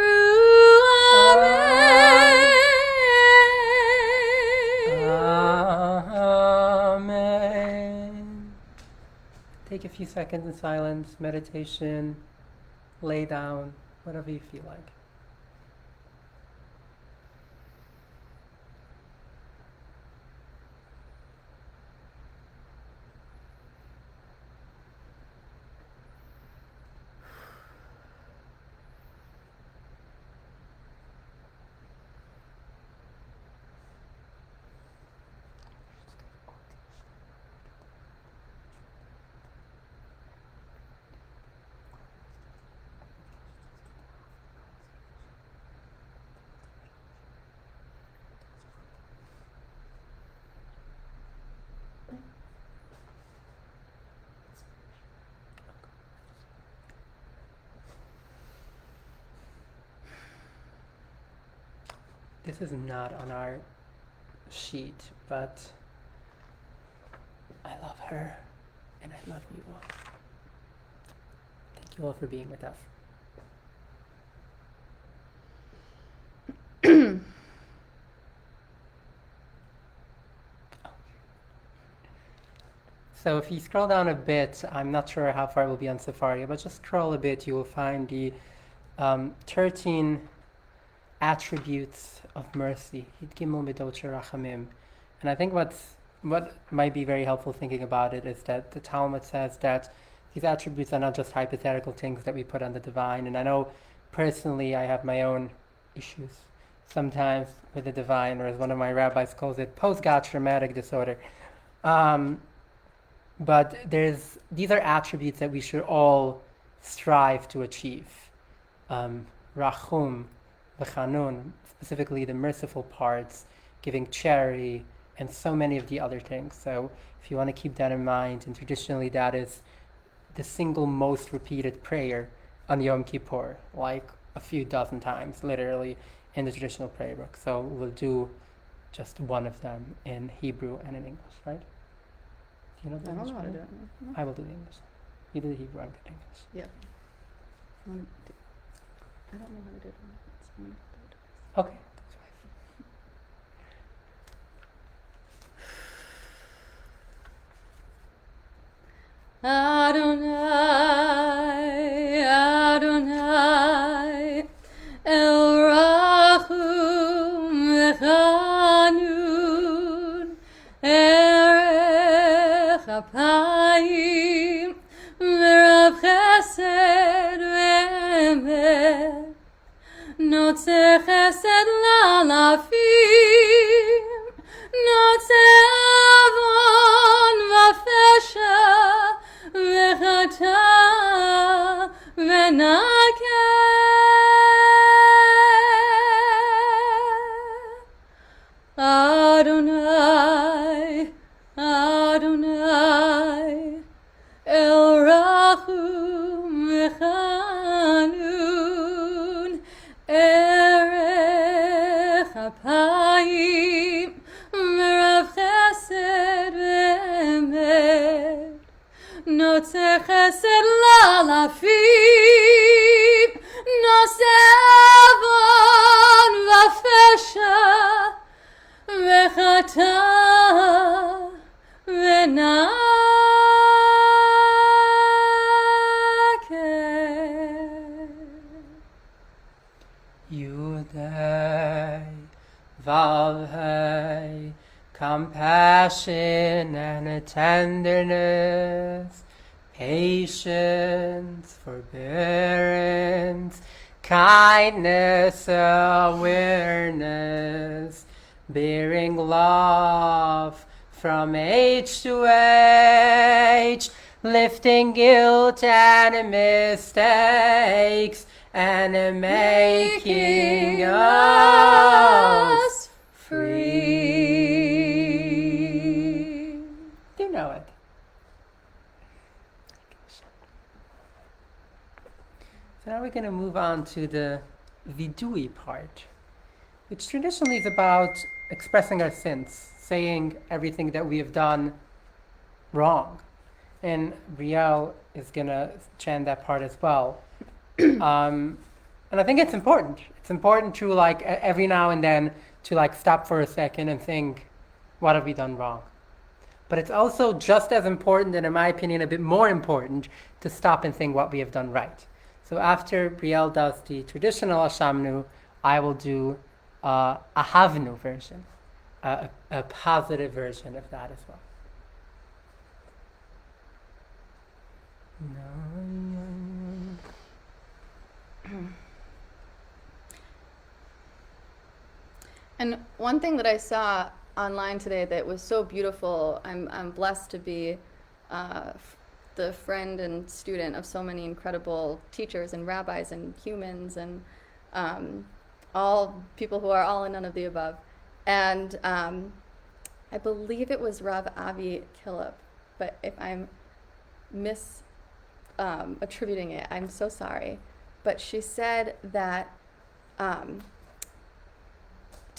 Amen. Take a few seconds in silence, meditation, lay down, whatever you feel like. This is not on our sheet, but I love her and I love you all. Thank you all for being with us. So if you scroll down a bit, I'm not sure how far it will be on Safari, but just scroll a bit, you will find the 13 attributes of mercy. And I think what might be very helpful thinking about it is that the Talmud says that these attributes are not just hypothetical things that we put on the divine. And I know personally I have my own issues sometimes with the divine, or as one of my rabbis calls it, post-God traumatic disorder. But these are attributes that we should all strive to achieve. Rachum, v'chanun, specifically the merciful parts, giving charity, and so many of the other things. So if you want to keep that in mind, and traditionally that is the single most repeated prayer on Yom Kippur, like a few dozen times, literally, in the traditional prayer book. So we'll do just one of them in Hebrew and in English, right? Do you know the I don't English know how to do prayer? it. No. I will do the English. You do the Hebrew, I'll do the English. Yep. I don't know how to do it. Okay. Adonai, Adonai, El Rachum V'Chanun, Erech Apayim, V'Rav Chesed V'Emet, Notze Chesed L'Alafim, Notze Avon V'Fesha, V'chata v'nakeh. Adonai, Adonai, El Rachum V'Chanun, Erech Apayim, V'Rav Chesed V'Emet, Notze Chesed L'Alafim, Notze Avon V'Fesha, V'chata v'nakeh. Yudai, Valhai, compassion and tenderness, patience, forbearance, kindness, awareness, bearing love from age to age, lifting guilt and mistakes, and making us free. Do you know it? So now we're going to move on to the vidui part, which traditionally is about expressing our sins, saying everything that we have done wrong. And Brielle is going to chant that part as well. And I think it's important. It's important to, like, every now and then to, like, stop for a second and think, what have we done wrong? But it's also just as important, and in my opinion, a bit more important, to stop and think what we have done right. So after Brielle does the traditional Ashamnu, I will do a Havnu version, a positive version of that as well. And one thing that I saw online today that was so beautiful, I'm blessed to be the friend and student of so many incredible teachers and rabbis and humans and all people who are all and none of the above. And I believe it was Rav Avi Killip, but if I'm attributing it, I'm so sorry. But she said that to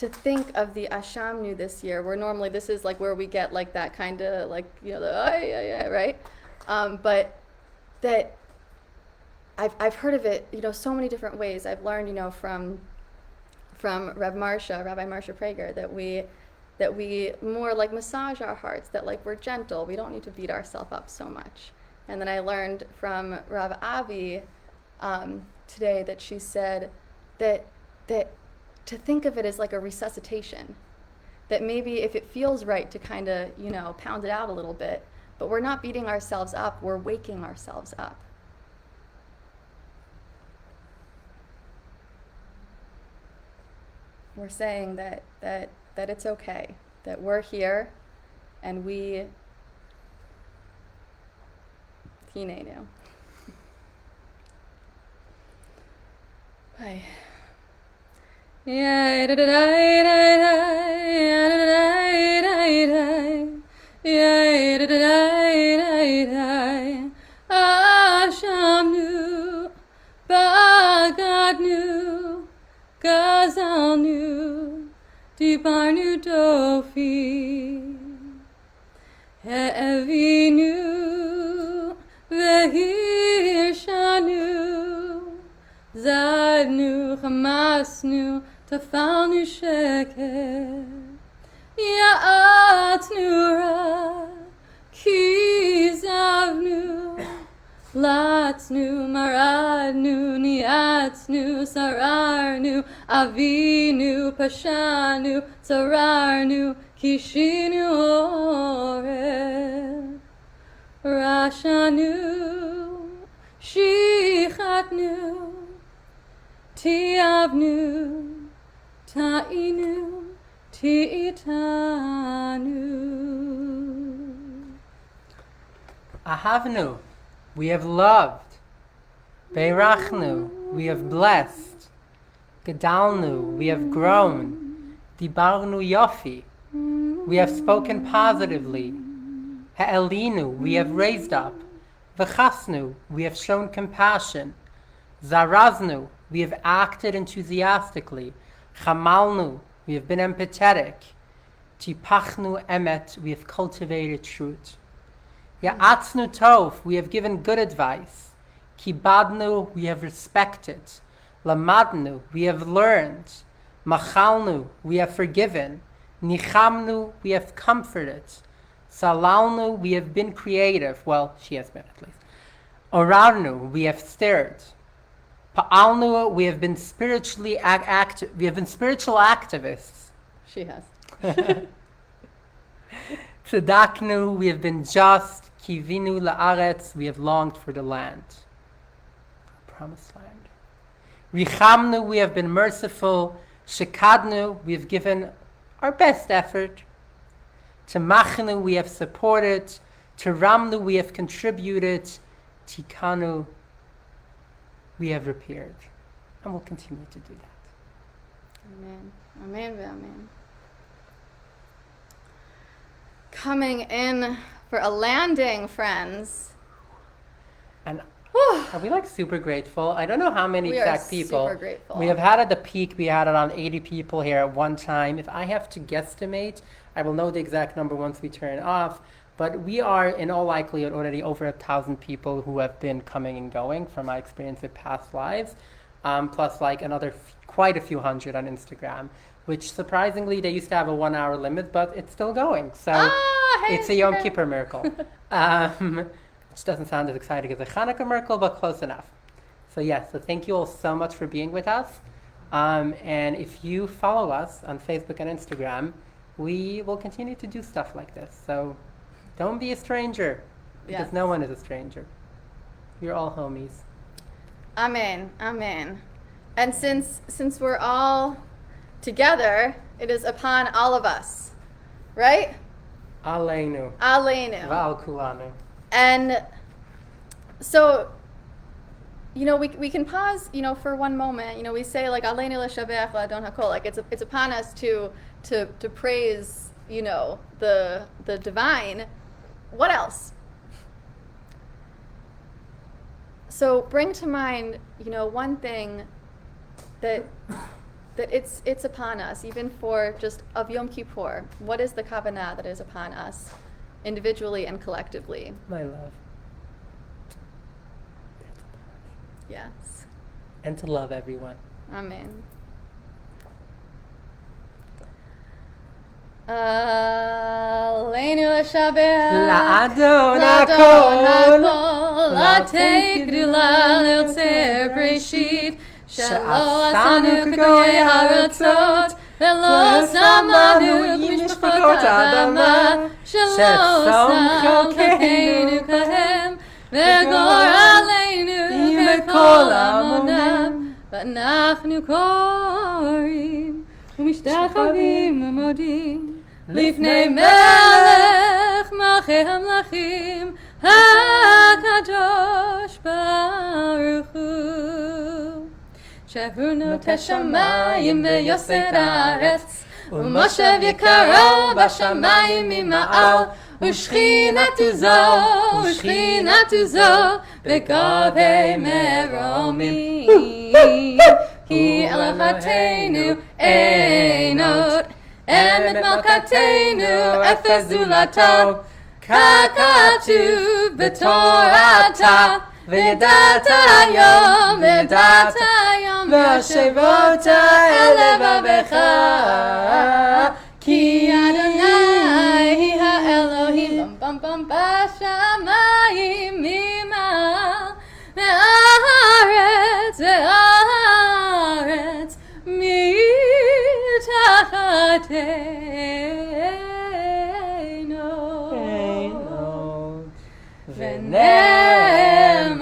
think of the Ashamnu this year, where normally this is like where we get like that kind of like, you know, the right? But that I've heard of it, you know, so many different ways. I've learned, you know, from Rabbi Marsha Prager, that we more like massage our hearts, that like we're gentle, we don't need to beat ourselves up so much. And then I learned from Rav Avi today that she said that to think of it as like a resuscitation, that maybe if it feels right to kind of, you know, pound it out a little bit, but we're not beating ourselves up, we're waking ourselves up. We're saying that it's okay, that we're here and we Hinenu. Hi. Ashamnu, Bagadnu, Gazalnu, Dibarnu Dofi, He'evinu, Vehirshanu, Zadnu, Hamasnu, Tafalnu Sheker, Ya'atnu Ra, Kizavnu, Latsnu, Maradnu, Niatsnu, Sararnu, Avinu, Pashanu, Sararnu, Kishinu, Orel, Rashanu, Shichatnu, Tiavnu, Ta'inu, Ti'itanu. Ahavnu, we have loved. Beirachnu, we have blessed. Gedalnu, we have grown. Dibarnu yofi, we have spoken positively. Ha'elinu, we have raised up. V'chasnu, we have shown compassion. Zaraznu, we have acted enthusiastically. Chamalnu, we have been empathetic. Tipachnu emet, we have cultivated truth. Ya'atznu tov, we have given good advice. Kibadnu, we have respected. Lamadnu, we have learned. Machalnu, we have forgiven. Nichamnu, we have comforted. Salalnu, we have been creative. Well, she has been at least. Orarnu, we have stirred. Pa'alnu, we have been spiritually active. We have been spiritual activists. She has. Tzedaknu, we have been just. Kivinu la'aretz, we have longed for the land. Promised land. Richamnu, we have been merciful. Shekadnu, we have given our best effort. Tamachnu, we have supported. Taramnu, we have contributed. Tikanu, we have repaired. And we'll continue to do that. Amen. Amen. Amen. Coming in for a landing, friends. And are we like super grateful? I don't know how many We exact are people. super grateful. We have had at the peak, we had around 80 people here at one time. If I have to guesstimate, I will know the exact number once we turn off. But we are, in all likelihood, already over 1,000 people who have been coming and going from my experience with past lives, plus like another quite a few hundred on Instagram, which surprisingly, they used to have a 1 hour limit, but it's still going. So hey, it's a Yom Kippur miracle. Which doesn't sound as exciting as a Hanukkah miracle, but close enough. So yes, so thank you all so much for being with us. And if you follow us on Facebook and Instagram, we will continue to do stuff like this. So don't be a stranger, because Yes. no one is a stranger. You're all homies. Amen. Amen. And since we're all together, it is upon all of us, right? Aleinu. Aleinu. Va'al kulanu. And so, we can pause, for one moment. We say like Aleinu l'shabech la'adon hakol, like it's upon us to praise, the divine. What else? So bring to mind, one thing that it's upon us, even for just of Yom Kippur. What is the kavanah that is upon us, individually and collectively? My love. Yes. And to love everyone. Amen. Aleinu l'shabech La'adon l'adon hakol. hakol, latei gdula le'otzer breshit, shelo asanu k'goyei haratzot, velo samanu k'mishpachot adama, shelo sam kakeinu kahem, ve'gor aleinu k'kol amonam, v'anachnu korim, u'mishtachavim u'modim, לפני מלך מלכי המלכים הקדוש ברוך הוא שרונות השמיים ויוסר הארץ, ומושב יקרו בשמיים ממעל, ושכינתו זו בגבי מרומים. כי אלוהינו אין עוד, אמת מלכתנו אפס זולתו, ככתוב בתורתה, וידעת היום והשבות אל לבבך, כי אדוני האלוהים בשמיים ממעל, והארץ מתחתינו. ונאמר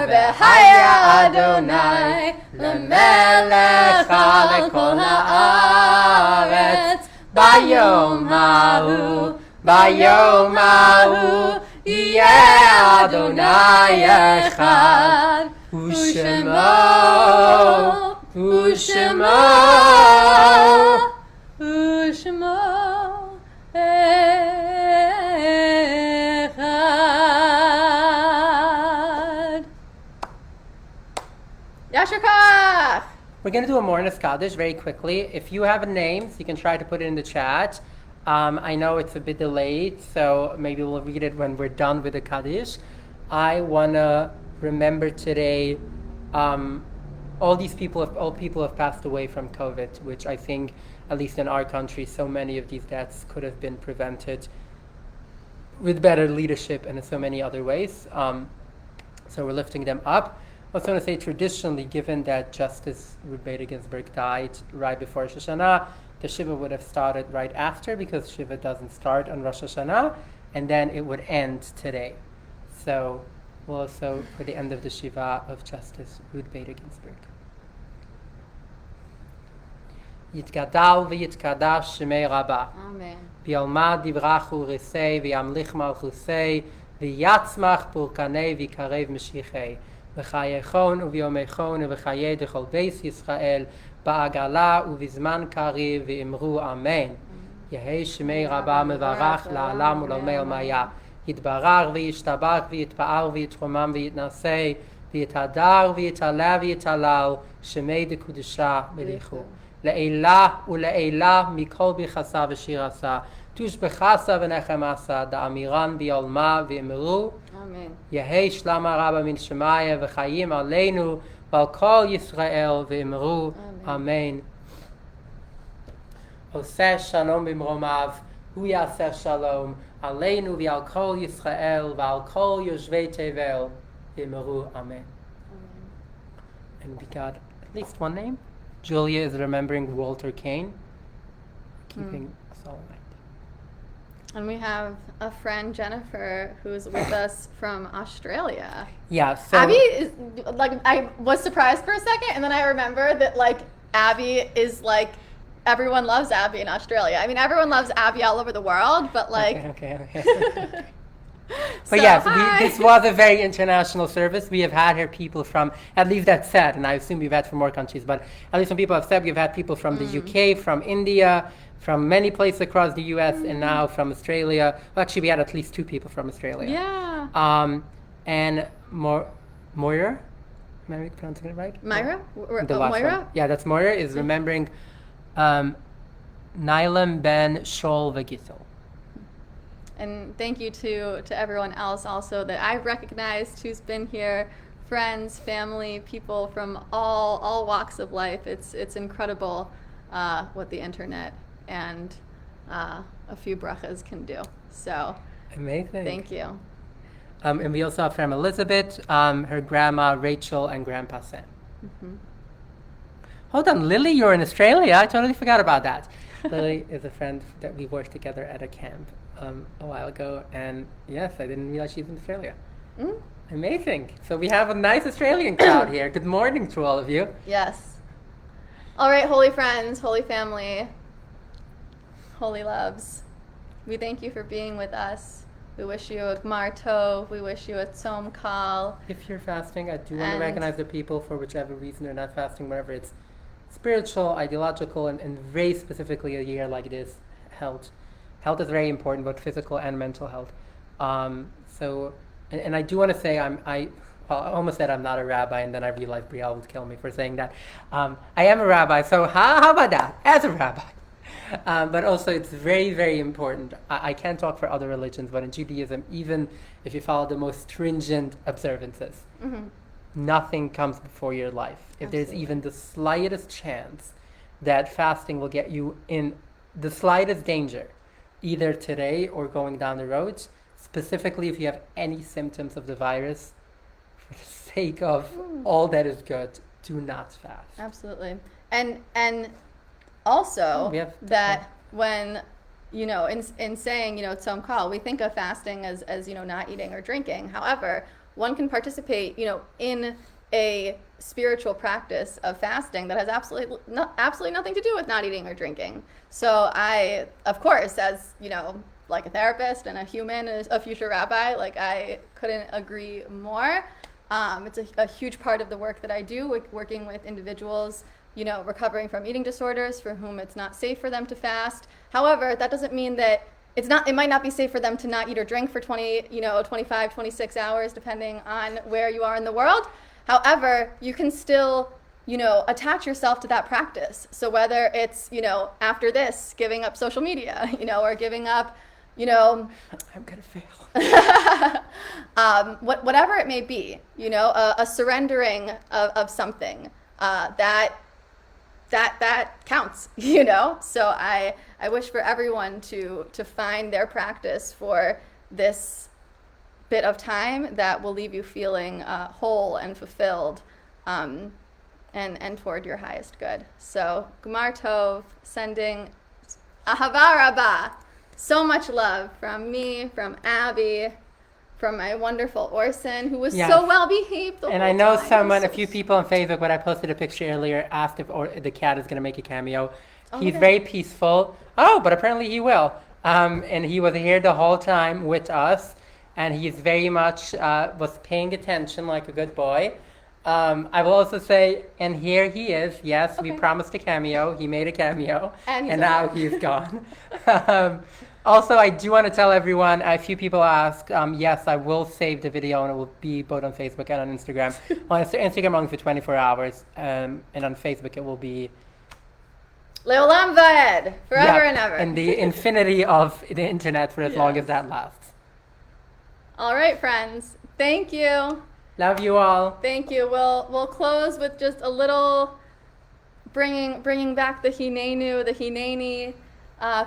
בהיה אדוני למלך לכל הארץ, ביום ההוא יהיה אדוני אחד, ושמו אחד. Yasher Koach! We're going to do a Mornis Kaddish very quickly. If you have a name, so you can try to put it in the chat. I know it's a bit delayed, so maybe we'll read it when we're done with the Kaddish. I want to remember today all people have passed away from COVID, which I think, at least in our country, so many of these deaths could have been prevented with better leadership and in so many other ways. So we're lifting them up. I also want to say, traditionally, given that Justice Ruth Bader Ginsburg died right before Rosh Hashanah, the Shiva would have started right after, because Shiva doesn't start on Rosh Hashanah, and then it would end today. So we'll also, for the end of the Shiva of Justice Ruth Bader Ginsburg. Yitgadal v'yitkadash shemei Rabba. Amen. Bialma divrachu risei v'yamlich malchusei v'yatzmach purkanei v'karev meshichei v'chayechon u'v'yomechon u'v'chayei dechol beis Yisrael ba'agala u'vizman kariv v'imru Amen. Yehei shemei Rabba mevarach la'alam u'lomei maya. Yitbarach v'yishtabach v'yitpa'ar v'yitromam v'yitnasei v'yitadar v'yitala v'yitalal shemei dekudusha b'lichu. Le'ela u'le'ela mikol bichasa v'shirasa tush bechasa v'nechemasa da'amiran bi'olma v'imru Amen. Yehei shlama rabba min shemaya v'chayim aleinu v'al kol Yisrael v'imru Amen. Oseh shalom b'mromav hu yaseh shalom aleinu v'al kol Yisrael v'al kol yoshvei tevel v'imru Amen. And we got at least one name. Julia is remembering Walter Kane, keeping us all in mind. And we have a friend, Jennifer, who's with us from Australia. Yeah, so Abby is, like, I was surprised for a second, and then I remembered that, like, Abby is, like, everyone loves Abby in Australia. I mean, everyone loves Abby all over the world, but, like... Okay. So, But yes, hi. this was a very international service. We have had here people from, at least that's said, and I assume we've had from more countries, but at least some people have said we've had people from the UK, from India, from many places across the US, and now from Australia. Well, actually, we had at least 2 people from Australia. Yeah. And Moira, am I pronouncing it right? Myra? The last Moira? one. Yeah, that's Moira, is remembering Nilam Ben Shol V'Gisel. And thank you to everyone else also that I've recognized who's been here, friends, family, people from all walks of life. It's incredible what the internet and a few brachas can do. So Amazing. thank you. And we also have from Elizabeth, her grandma Rachel, and grandpa Sam. Mm-hmm. Hold on, Lily, you're in Australia. I totally forgot about that. Lily is a friend that we worked together at a camp a while ago, and yes, I didn't realize she's in Australia. Mm? Amazing. So we have a nice Australian crowd here. Good morning to all of you. Yes. All right, holy friends, holy family, holy loves, we thank you for being with us We wish you a Gmar Tov. We wish you a Tzom Kal. If you're fasting, I do want to And- recognize the people for whichever reason they're not fasting, whether it's spiritual, ideological, and very specifically a year like this, health. Health is very important, both physical and mental health. And I do want to say I almost said I'm not a rabbi, and then I realized Brielle would kill me for saying that. I am a rabbi, so how about that? As a rabbi. But also it's very, very important. I can't talk for other religions, but in Judaism, even if you follow the most stringent observances, nothing comes before your life. If there's even the slightest chance that fasting will get you in the slightest danger, either today or going down the road, specifically if you have any symptoms of the virus, for the sake of all that is good, do not fast. Absolutely. And also that when, in saying, Tzom Kal, we think of fasting as not eating or drinking. However, one can participate, in a spiritual practice of fasting that has absolutely nothing to do with not eating or drinking. So I, of course, as, like a therapist and a human, a future rabbi, like I couldn't agree more. It's a huge part of the work that I do, working with individuals, recovering from eating disorders for whom it's not safe for them to fast. However, that doesn't mean that it might not be safe for them to not eat or drink for 25, 26 hours, depending on where you are in the world. However, you can still, attach yourself to that practice. So whether it's, after this, giving up social media, or giving up, I'm going to fail. Whatever it may be, a surrendering of something, that counts, So I wish for everyone to find their practice for this bit of time that will leave you feeling whole and fulfilled, and toward your highest good. So Gmar Tov, sending Ahava Rabbah, so much love from me, from Abby, from my wonderful Orson, who was so well behaved the whole time. And I know a few people on Facebook, when I posted a picture earlier, asked if the cat is going to make a cameo. He's very peaceful. But apparently he will. And he was here the whole time with us, and he's very much was paying attention like a good boy. I will also say, and here he is. Yes, we promised a cameo. He made a cameo, and now he's gone. Also, I do want to tell everyone, a few people asked, yes, I will save the video, and it will be both on Facebook and on Instagram. On Instagram only for 24 hours, and on Facebook it will be Leolam Vaed, forever and ever. And the infinity of the internet for as long as that lasts. All right, friends. Thank you. Love you all. Thank you. We'll close with just a little bringing back the Hinenu, the Hineni.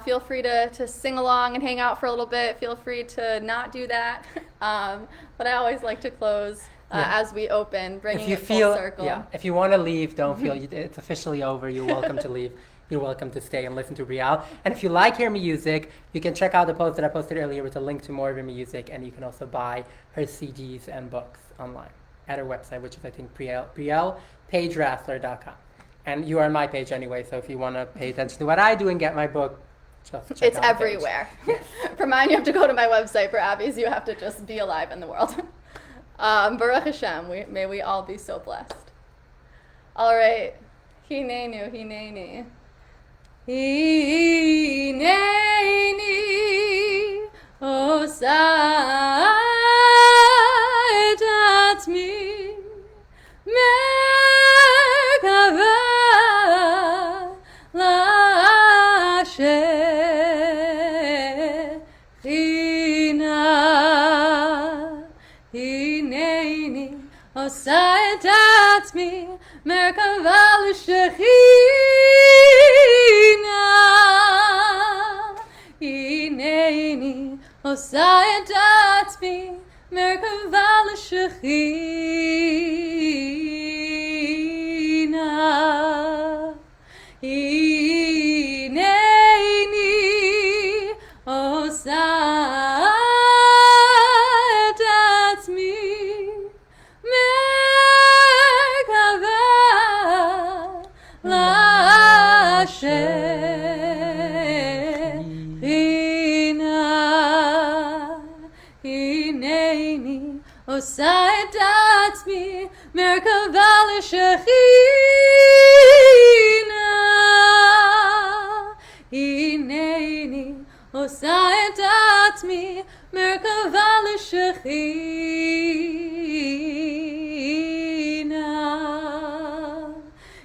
Feel free to sing along and hang out for a little bit. Feel free to not do that. But I always like to close as we open, bringing it full circle. Yeah, if you want to leave, don't feel it's officially over. You're welcome to leave. You're welcome to stay and listen to Brielle. And if you like her music, you can check out the post that I posted earlier with a link to more of her music, and you can also buy her CDs and books online at her website, which is, I think, Brielle, PaigeRassler.com. And you are on my page anyway, so if you want to pay attention to what I do and get my book, just check it's out the everywhere. For mine, you have to go to my website. For Abby's, you have to just be alive in the world. Baruch Hashem, may we all be so blessed. All right. Hinenu, Hineni. Hineni, osai tatzmi, merkava la'shechina. Hineni, osai tatzmi, merkava la'shechina. Hineni, osai tatzmi, merkava la'shechina. Hineni, osai tatzmi, merkava la'shechina. Merkava l'shechina. Hineni osa et atzmi merkava l'shechina.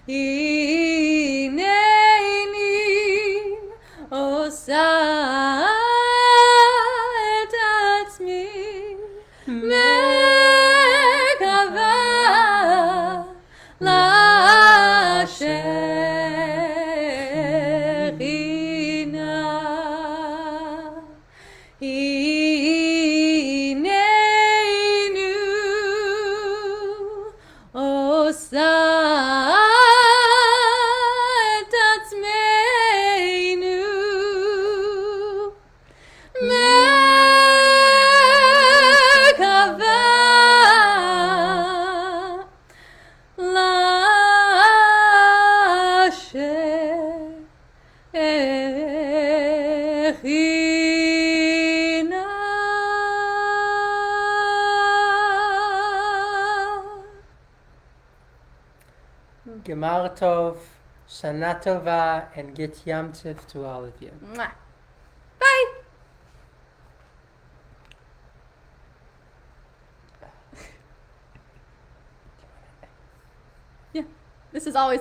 Hineni osa et atzmi merkava l'shechina. Hinenu osa et atzmeinu merkava l'shechina. Gemar Tov, Shana Tova, and Get Yam Tif to all of you. Mwah. Bye. Yeah, this is always